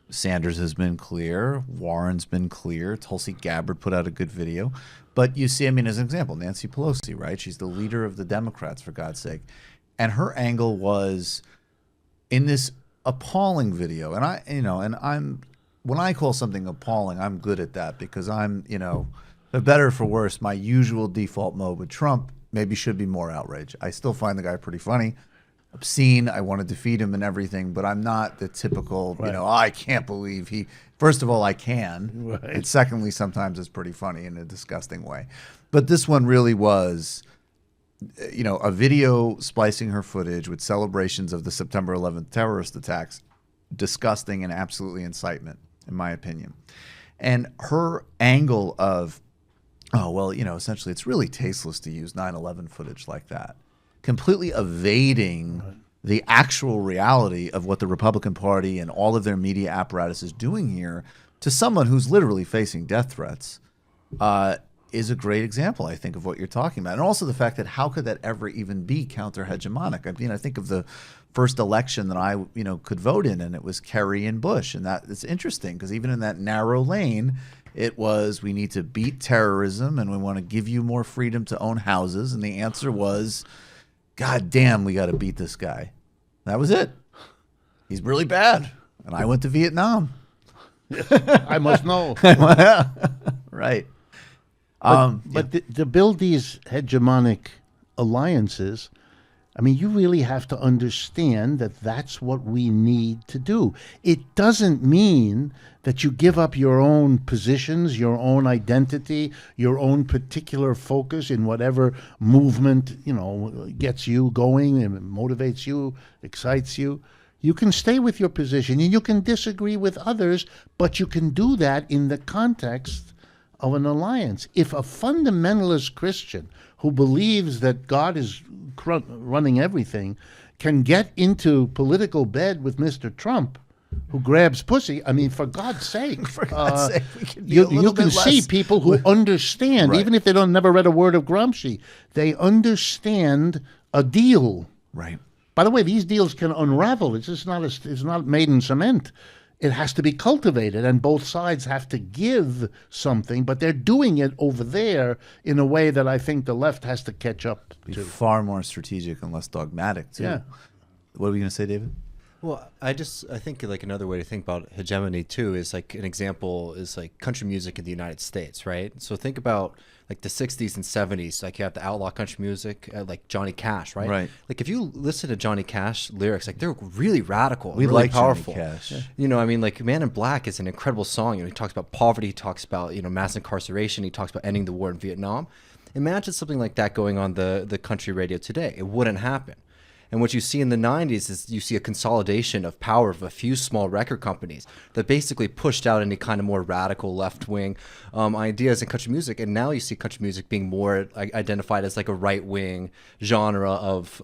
Sanders has been clear. Warren's been clear. Tulsi Gabbard put out a good video. But you see, I mean, as an example, Nancy Pelosi, right? She's the leader of the Democrats, for God's sake. And her angle was in this appalling video. And I'm when I call something appalling, I'm good at that because I'm, for better or for worse, my usual default mode with Trump maybe should be more outrage. I still find the guy pretty funny, obscene. I want to defeat him and everything, but I'm not the typical, I can't believe he. First of all, I can. Right. And secondly, sometimes it's pretty funny in a disgusting way. But this one really was, a video splicing her footage with celebrations of the September 11th terrorist attacks, disgusting and absolutely incitement, in my opinion. And her angle of Oh, well, essentially it's really tasteless to use 9/11 footage like that, completely evading the actual reality of what the Republican Party and all of their media apparatus is doing here to someone who's literally facing death threats, is a great example, I think, of what you're talking about. And also the fact that how could that ever even be counter-hegemonic? I mean, I think of the first election that I, could vote in, and it was Kerry and Bush. And that it's interesting because even in that narrow lane, it was, we need to beat terrorism and we want to give you more freedom to own houses. And the answer was, God damn, we got to beat this guy. That was it. He's really bad. And I went to Vietnam. I must know. Right. But to build these hegemonic alliances, I mean, you really have to understand that that's what we need to do. It doesn't mean that you give up your own positions, your own identity, your own particular focus in whatever movement, gets you going and motivates you, excites you. You can stay with your position and you can disagree with others, but you can do that in the context of an alliance. If a fundamentalist Christian who believes that God is running everything can get into political bed with Mr. Trump, who grabs pussy, I mean, for God's sake, you can see people who understand, even if they never read a word of Gramsci, they understand a deal. Right. By the way, these deals can unravel. It's not made in cement. It has to be cultivated, and both sides have to give something, but they're doing it over there in a way that I think the left has to catch up to. Far more strategic and less dogmatic, too. Yeah. What are we going to say, David? Well, I think like another way to think about hegemony too is like an example is like country music in the United States, right? So think about like the 60s and 70s, like you have the outlaw country music, like Johnny Cash, right? Right. Like if you listen to Johnny Cash lyrics, like they're really radical, We really like powerful. Johnny Cash. Yeah. I mean, like Man in Black is an incredible song. He talks about poverty, he talks about, mass incarceration, he talks about ending the war in Vietnam. Imagine something like that going on the country radio today. It wouldn't happen. And what you see in the 90s is you see a consolidation of power of a few small record companies that basically pushed out any kind of more radical left-wing ideas in country music. And now you see country music being more identified as like a right-wing genre of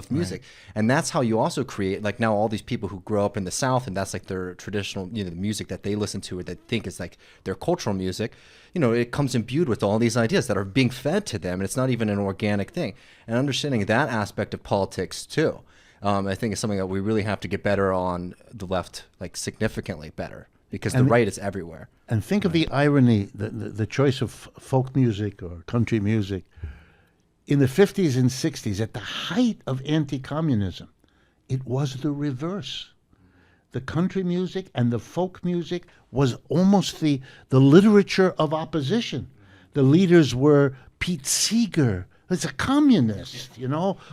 music. Right. And that's how you also create, like now all these people who grow up in the South and that's like their traditional, the music that they listen to or that think is like their cultural music. It comes imbued with all these ideas that are being fed to them, and it's not even an organic thing. And understanding that aspect of politics too, I think is something that we really have to get better on the left, like significantly better, because the right is everywhere. And think of the irony, the choice of folk music or country music. In the 50s and 60s, at the height of anti-communism, it was the reverse. The country music and the folk music was almost the literature of opposition. The leaders were Pete Seeger, who's a communist,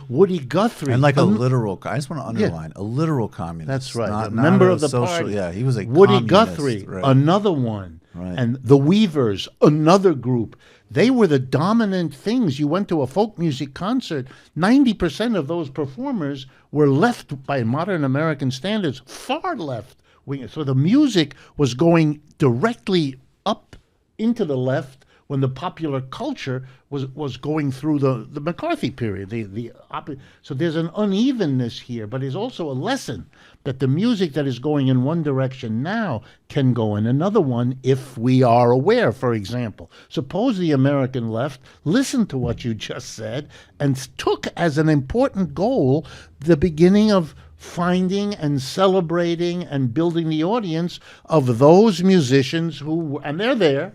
Woody Guthrie. And like a literal, I just want to underline, a literal communist. That's right. Not a member a of the social, party. Yeah, he was a Woody communist, Guthrie, right. another one. Right. And the Weavers, another group. They were the dominant things. You went to a folk music concert, 90% of those performers were left by modern American standards, far left. So the music was going directly up into the left when the popular culture was going through the McCarthy period. So there's an unevenness here, but there's also a lesson that the music that is going in one direction now can go in another one if we are aware. For example, suppose the American left listened to what you just said and took as an important goal the beginning of finding and celebrating and building the audience of those musicians who, and they're there.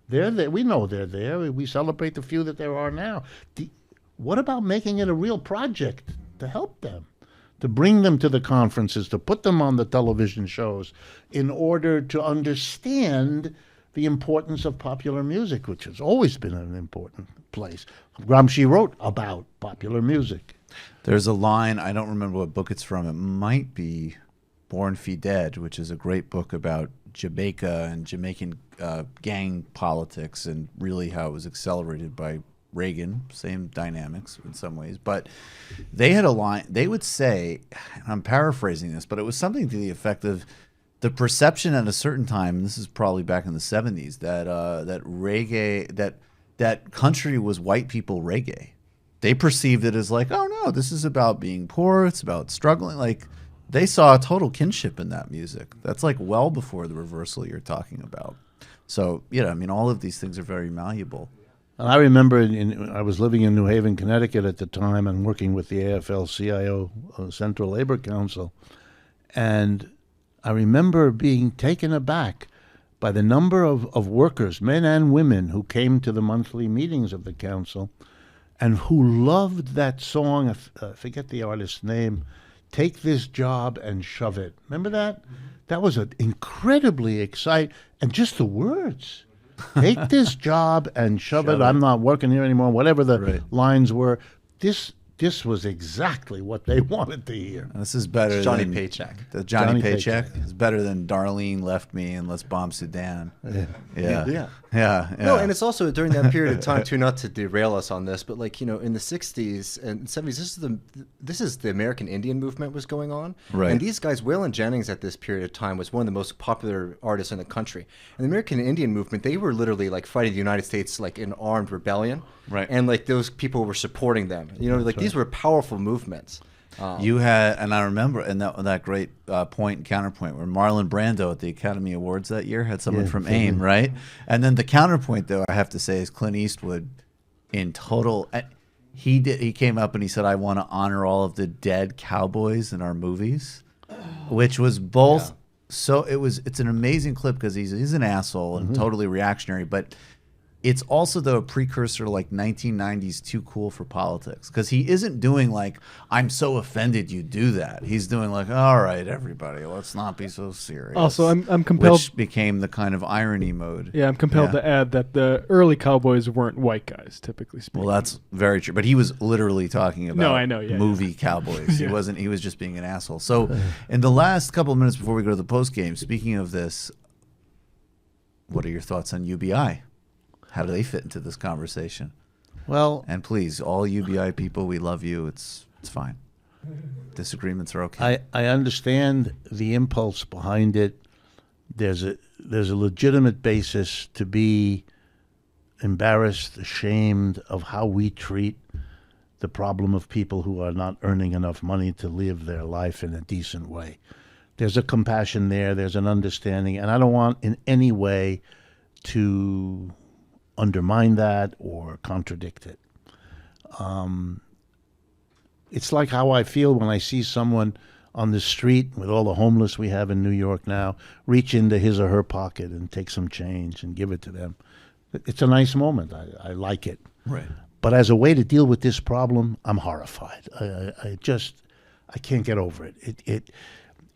We know they're there. We celebrate the few that there are now. What about making it a real project to help them, to bring them to the conferences, to put them on the television shows in order to understand the importance of popular music, which has always been an important place. Gramsci wrote about popular music. There's a line, I don't remember what book it's from. It might be Born Fee Dead, which is a great book about Jamaica and Jamaican gang politics and really how it was accelerated by Reagan, same dynamics in some ways. But they had a line, they would say, and I'm paraphrasing this, but it was something to the effect of the perception at a certain time, this is probably back in the 70s, that reggae, that that country was white people reggae. They perceived it as like, oh no, this is about being poor. It's about struggling. Like they saw a total kinship in that music. That's like well before the reversal you're talking about. So, I mean, all of these things are very malleable. And I remember I was living in New Haven, Connecticut at the time and working with the AFL-CIO Central Labor Council. And I remember being taken aback by the number of workers, men and women, who came to the monthly meetings of the council and who loved that song, I forget the artist's name, Take This Job and Shove It. Remember that? Mm-hmm. That was an incredibly exciting, and just the words. Take this job and shove it. I'm not working here anymore, whatever the lines were. This was exactly what they wanted to hear. And this is better Johnny than Paycheck. The Johnny Paycheck is better than Darlene left me and let's bomb Sudan. Yeah. No, and it's also during that period of time too. Not to derail us on this, but like in the '60s and '70s, this is the American Indian movement was going on, right? And these guys, Waylon Jennings, at this period of time was one of the most popular artists in the country. And the American Indian movement, they were literally like fighting the United States like in armed rebellion, right? And like those people were supporting them. These were powerful movements. You had, and I remember, and that great point and counterpoint where Marlon Brando at the Academy Awards that year had someone from AIM, right? And then the counterpoint, though, I have to say, is Clint Eastwood in total. He came up and he said, "I want to honor all of the dead cowboys in our movies," which was both. Yeah. So it's an amazing clip because he's an asshole and totally reactionary, but. It's also, though, a precursor to like 1990s Too Cool for Politics, because he isn't doing like, I'm so offended you do that. He's doing like, all right, everybody, let's not be so serious. Also, I'm compelled. Which became the kind of irony mode. Yeah, I'm compelled to add that the early cowboys weren't white guys, typically speaking. Well, that's very true. But he was literally talking about movie cowboys. Yeah. He was just being an asshole. So in the last couple of minutes before we go to the post game, speaking of this, what are your thoughts on UBI? How do they fit into this conversation? Well, and please, all UBI people, we love you. It's fine. Disagreements are okay. I understand the impulse behind it. There's a legitimate basis to be embarrassed, ashamed of how we treat the problem of people who are not earning enough money to live their life in a decent way. There's a compassion there. There's an understanding, and I don't want in any way to undermine that or contradict it. It's like how I feel when I see someone on the street with all the homeless we have in New York now reach into his or her pocket and take some change and give it to them. It's a nice moment. I like it. Right. But as a way to deal with this problem, I'm horrified. I can't get over it.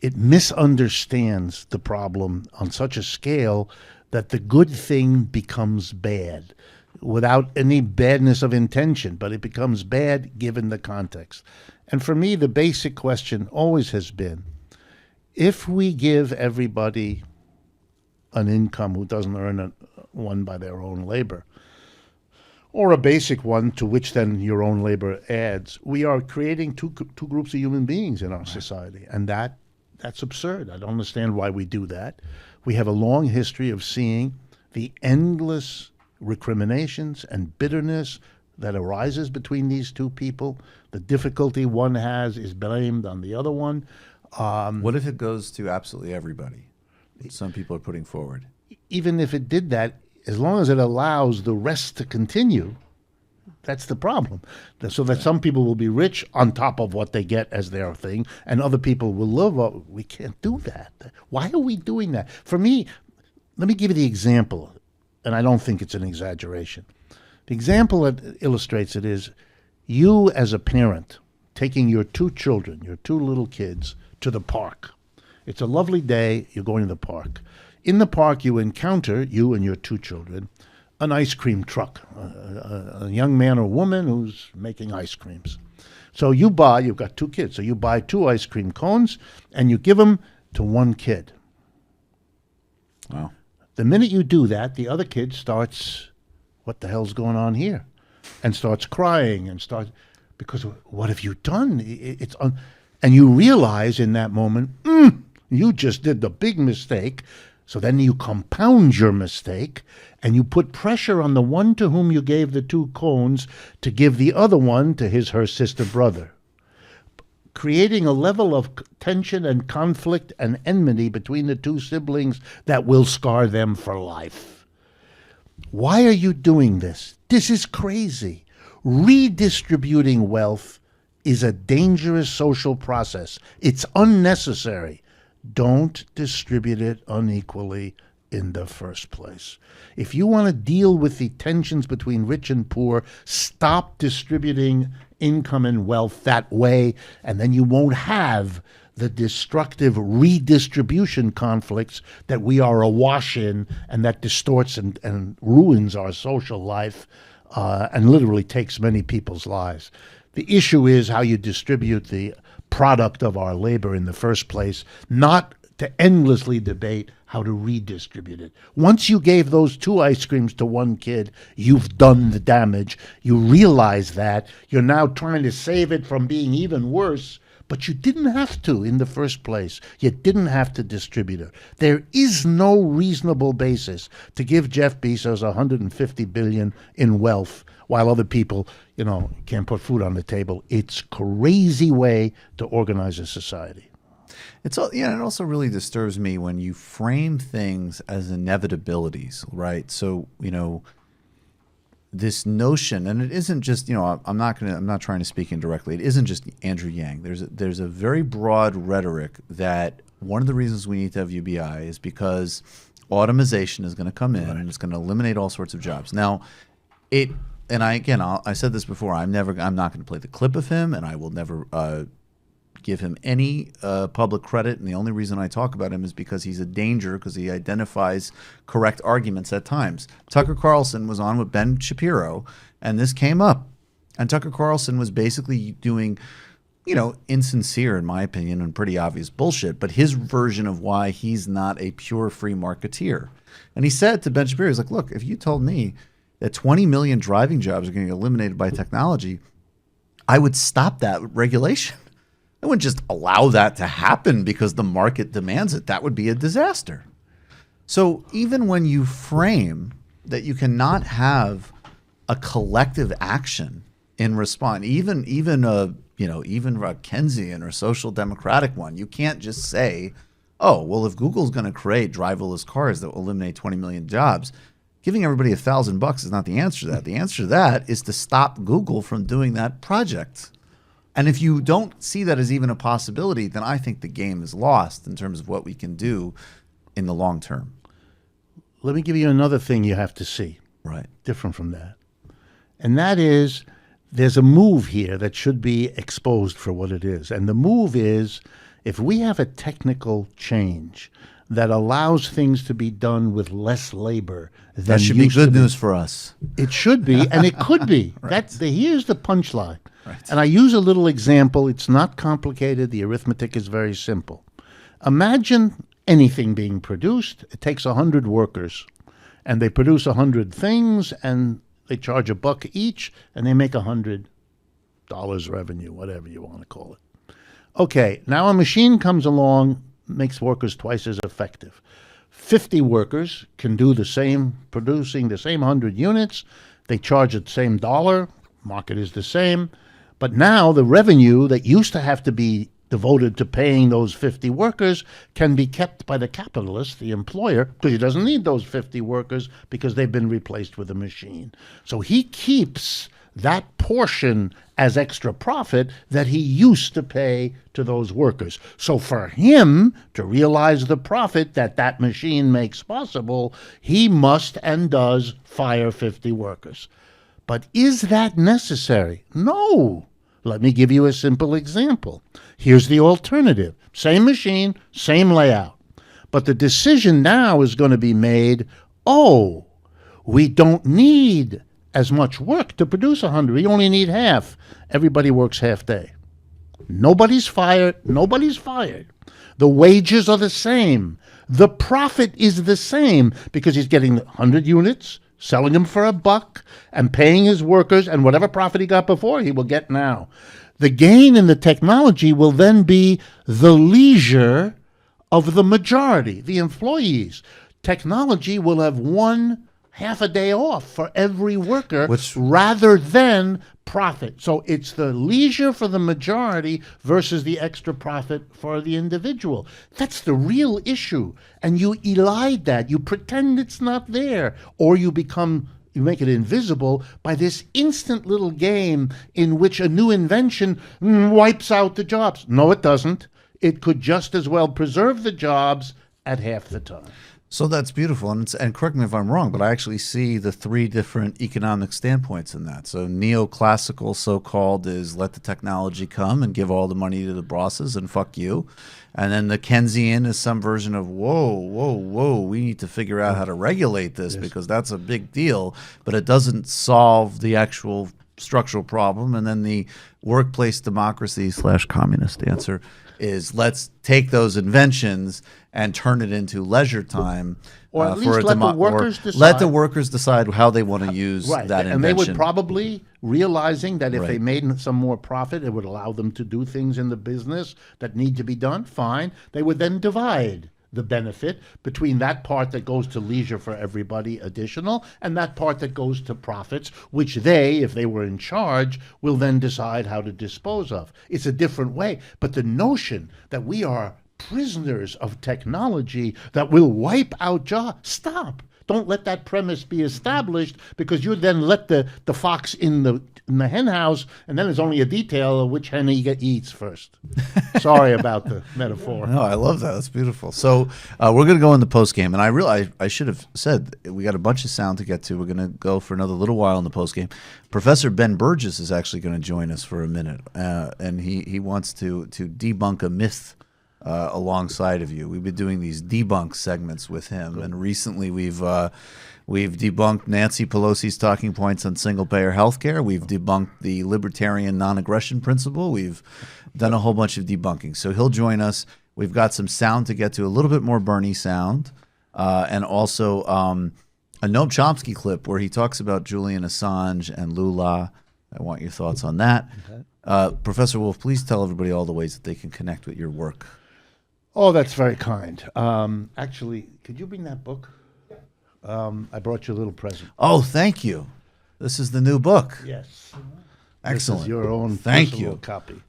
It misunderstands the problem on such a scale that the good thing becomes bad without any badness of intention, but it becomes bad given the context. And for me, the basic question always has been, if we give everybody an income who doesn't earn one by their own labor, or a basic one to which then your own labor adds, we are creating two groups of human beings in our society, and that's absurd. I don't understand why we do that. We have a long history of seeing the endless recriminations and bitterness that arises between these two people. The difficulty one has is blamed on the other one. What if it goes to absolutely everybody? Some people are putting forward. Even if it did that, as long as it allows the rest to continue, that's the problem. So that some people will be rich on top of what they get as their thing, and other people will live. Oh, we can't do that. Why are we doing that? For me, let me give you the example, and I don't think it's an exaggeration. The example that illustrates it is you as a parent taking your two children, your two little kids, to the park. It's a lovely day. You're going to the park. In the park, you encounter, you and your two children, an ice cream truck, a young man or woman who's making ice creams. So you've got two kids, so you buy 2 ice cream cones and you give them to one kid. Wow. The minute you do that, the other kid starts, what the hell's going on here? And starts crying and because what have you done? And you realize in that moment, you just did the big mistake. So then you compound your mistake and you put pressure on the one to whom you gave the 2 cones to give the other one to his, her sister, brother, creating a level of tension and conflict and enmity between the 2 siblings that will scar them for life. Why are you doing this? This is crazy. Redistributing wealth is a dangerous social process. It's unnecessary. Don't distribute it unequally in the first place. If you want to deal with the tensions between rich and poor, stop distributing income and wealth that way, and then you won't have the destructive redistribution conflicts that we are awash in and that distorts and ruins our social life and literally takes many people's lives. The issue is how you distribute the product of our labor in the first place, not to endlessly debate how to redistribute it. Once you gave those 2 ice creams to one kid, you've done the damage. You realize that. You're now trying to save it from being even worse, but you didn't have to in the first place. You didn't have to distribute it. There is no reasonable basis to give Jeff Bezos $150 billion in wealth while other people, can't put food on the table. It's a crazy way to organize a society. It also really disturbs me when you frame things as inevitabilities, right? So, this notion, and it isn't just, I'm not trying to speak indirectly. It isn't just Andrew Yang. There's a very broad rhetoric that one of the reasons we need to have UBI is because automation is going to come in and it's going to eliminate all sorts of jobs. Now, I said this before. I'm not going to play the clip of him, and I will never give him any public credit. And the only reason I talk about him is because he's a danger, because he identifies correct arguments at times. Tucker Carlson was on with Ben Shapiro, and this came up. And Tucker Carlson was basically doing, insincere, in my opinion, and pretty obvious bullshit, but his version of why he's not a pure free marketeer. And he said to Ben Shapiro, he's like, look, if you told me that 20 million driving jobs are going to get eliminated by technology, I would stop that regulation. I wouldn't just allow that to happen because the market demands it. That would be a disaster. So even when you frame that you cannot have a collective action in response, even a Keynesian or social democratic one, you can't just say, oh, well, if Google's going to create driverless cars that will eliminate 20 million jobs, giving everybody $1,000 is not the answer to that. The answer to that is to stop Google from doing that project. And if you don't see that as even a possibility, then I think the game is lost in terms of what we can do in the long term. Let me give you another thing you have to see. Right. Different from that. And that is, there's a move here that should be exposed for what it is. And the move is, if we have a technical change that allows things to be done with less labor than that should be good news for us. It should be, and it could be. Right. Here's the punchline. Right. And I use a little example. It's not complicated. The arithmetic is very simple. Imagine anything being produced. It takes 100 workers, and they produce 100 things, and they charge $1 each, and they make $100 revenue, whatever you want to call it. Okay, now a machine comes along, makes workers twice as effective. 50 workers can do the same, producing the same 100 units. They charge the same dollar. Market is the same. But now the revenue that used to have to be devoted to paying those 50 workers can be kept by the capitalist, the employer, because he doesn't need those 50 workers because they've been replaced with a machine. So he keeps that portion as extra profit that he used to pay to those workers. So for him to realize the profit that that machine makes possible, he must and does fire 50 workers. But is that necessary? No. Let me give you a simple example. Here's the alternative. Same machine, same layout. But the decision now is going to be made, oh, we don't need as much work to produce 100. We only need half. Everybody works half day. Nobody's fired. Nobody's fired. The wages are the same. The profit is the same because he's getting 100 units, selling them for $1 and paying his workers, and whatever profit he got before, he will get now. The gain in the technology will then be the leisure of the majority, the employees. Technology will have one half a day off for every worker rather than profit. So it's the leisure for the majority versus the extra profit for the individual. That's the real issue. And you elide that. You pretend it's not there, or you make it invisible by this instant little game in which a new invention wipes out the jobs. No, it doesn't. It could just as well preserve the jobs at half the time. So that's beautiful, and correct me if I'm wrong, but I actually see the three different economic standpoints in that. So neoclassical, so-called, is let the technology come and give all the money to the bosses and fuck you. And then the Keynesian is some version of, whoa, we need to figure out how to regulate this because that's a big deal, but it doesn't solve the actual structural problem. And then the workplace democracy / communist answer is let's take those inventions and turn it into leisure time, or at least let the workers decide. Let the workers decide how they want to use that invention. And they would probably, realizing that if they made some more profit, it would allow them to do things in the business that need to be done, fine. They would then divide the benefit between that part that goes to leisure for everybody additional and that part that goes to profits, which they, if they were in charge, will then decide how to dispose of. It's a different way. But the notion that we are prisoners of technology that will wipe out jobs, stop. Don't let that premise be established, because you then let the fox in the hen house, and then there's only a detail of which hen he eats first. Sorry about the metaphor. No, I love that. That's beautiful. So we're going to go in the post game, and I realize I should have said we got a bunch of sound to get to. We're going to go for another little while in the post game. Professor Ben Burgess is actually going to join us for a minute, and he wants to debunk a myth alongside of you. We've been doing these debunk segments with him, and recently we've debunked Nancy Pelosi's talking points on single-payer healthcare. We've debunked the libertarian non-aggression principle. We've done a whole bunch of debunking. So he'll join us. We've got some sound to get to, a little bit more Bernie sound, and also a Noam Chomsky clip where he talks about Julian Assange and Lula. I want your thoughts on that. Okay. Professor Wolff, please tell everybody all the ways that they can connect with your work. Oh, that's very kind. Actually, could you bring that book? I brought you a little present. Oh, thank you. This is the new book. Yes. Excellent. This is your own thank personal you. Copy.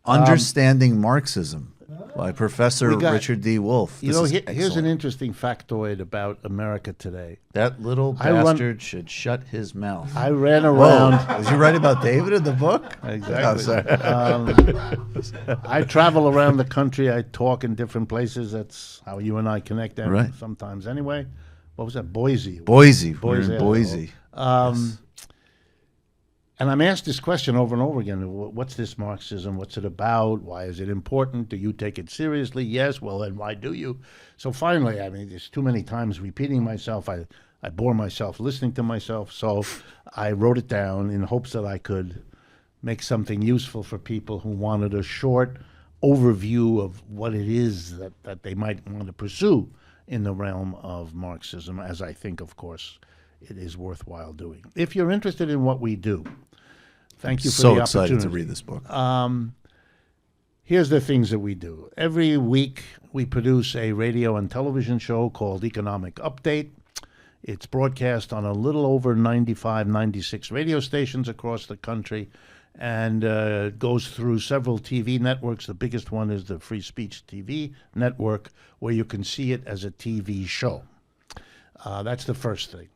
Understanding Marxism by Professor Richard D. Wolff. You know, here's an interesting factoid about America today. That little bastard should shut his mouth. I ran around. Whoa. Did you write about David in the book? Exactly. I travel around the country. I talk in different places. That's how you and I connect sometimes anyway. What was that? Boise. Boise. We're in Boise. Yes. And I'm asked this question over and over again. What's this Marxism? What's it about? Why is it important? Do you take it seriously? Yes. Well, then why do you? So finally, I mean, there's too many times repeating myself. I bore myself listening to myself. So I wrote it down in hopes that I could make something useful for people who wanted a short overview of what it is that they might want to pursue in the realm of Marxism, as I think, of course, it is worthwhile doing. If you're interested in what we do, thank you for the opportunity. So excited to read this book. Here's the things that we do. Every week, we produce a radio and television show called Economic Update. It's broadcast on a little over 95, 96 radio stations across the country, and goes through several TV networks. The biggest one is the Free Speech TV network, where you can see it as a TV show. That's the first thing.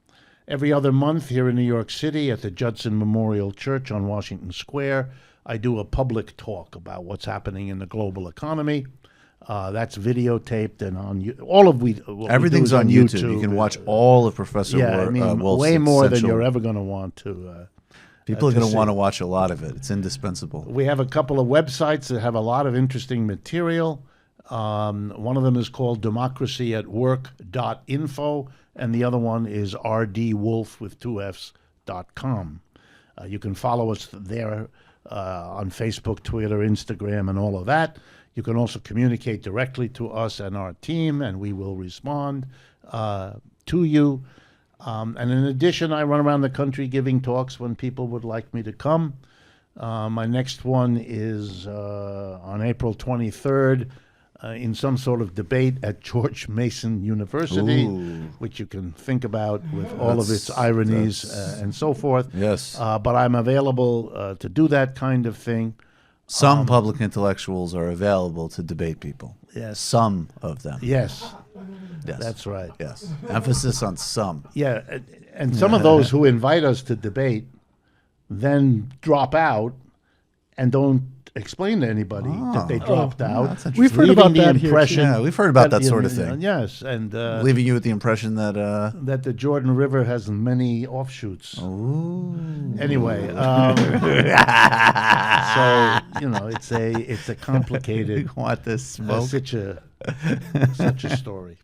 Every other month here in New York City at the Judson Memorial Church on Washington Square, I do a public talk about what's happening in the global economy. That's videotaped and on all of everything's on YouTube. You can watch all of Professor Wolff's way more than you're ever going to want to. People are going to want to watch a lot of it. It's indispensable. We have a couple of websites that have a lot of interesting material. One of them is called democracyatwork.info, and the other one is rdwolff with 2fs.com. You can follow us there on Facebook, Twitter, Instagram, and all of that. You can also communicate directly to us and our team, and we will respond to you. And in addition, I run around the country giving talks when people would like me to come. My next one is on April 23rd in some sort of debate at George Mason University, Ooh. which you can think about with all of its ironies and so forth. Yes. But I'm available to do that kind of thing. Some public intellectuals are available to debate people. Yes. Some of them. Yes. Yes. That's right. Yes. Emphasis on some. Yeah, and some of those who invite us to debate then drop out and don't explain to anybody that they dropped out. We've heard about that here, too. Yeah, we've heard about that sort of thing. Yes, and leaving you with the impression that that the Jordan River has many offshoots. Ooh. Anyway, so it's a complicated. Want this smoke? Such a story.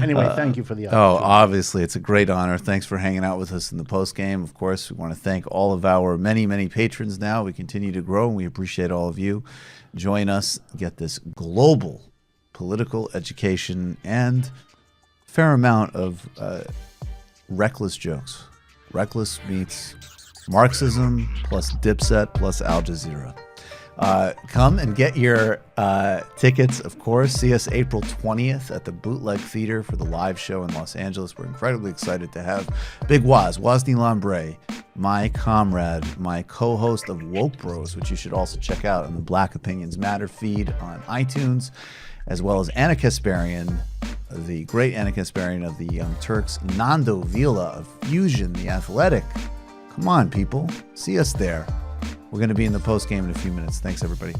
Anyway, thank you for the Oh, opportunity. obviously, it's a great honor. Thanks for hanging out with us in the post game. Of course, we want to thank all of our many, many patrons now. We continue to grow, and we appreciate all of you. Join us, get this global political education and fair amount of reckless jokes. Reckless meets Marxism plus Dipset plus Al Jazeera. Come and get your tickets, of course. See us April 20th at the Bootleg Theater for the live show in Los Angeles. We're incredibly excited to have Big Wozni Lambre, my comrade, my co-host of Woke Bros, which you should also check out on the Black Opinions Matter feed on iTunes, as well as Anna Kasparian, the great Anna Kasparian of the Young Turks, Nando Vila of Fusion, the Athletic. Come on, people. See us there. We're going to be in the post game in a few minutes. Thanks, everybody.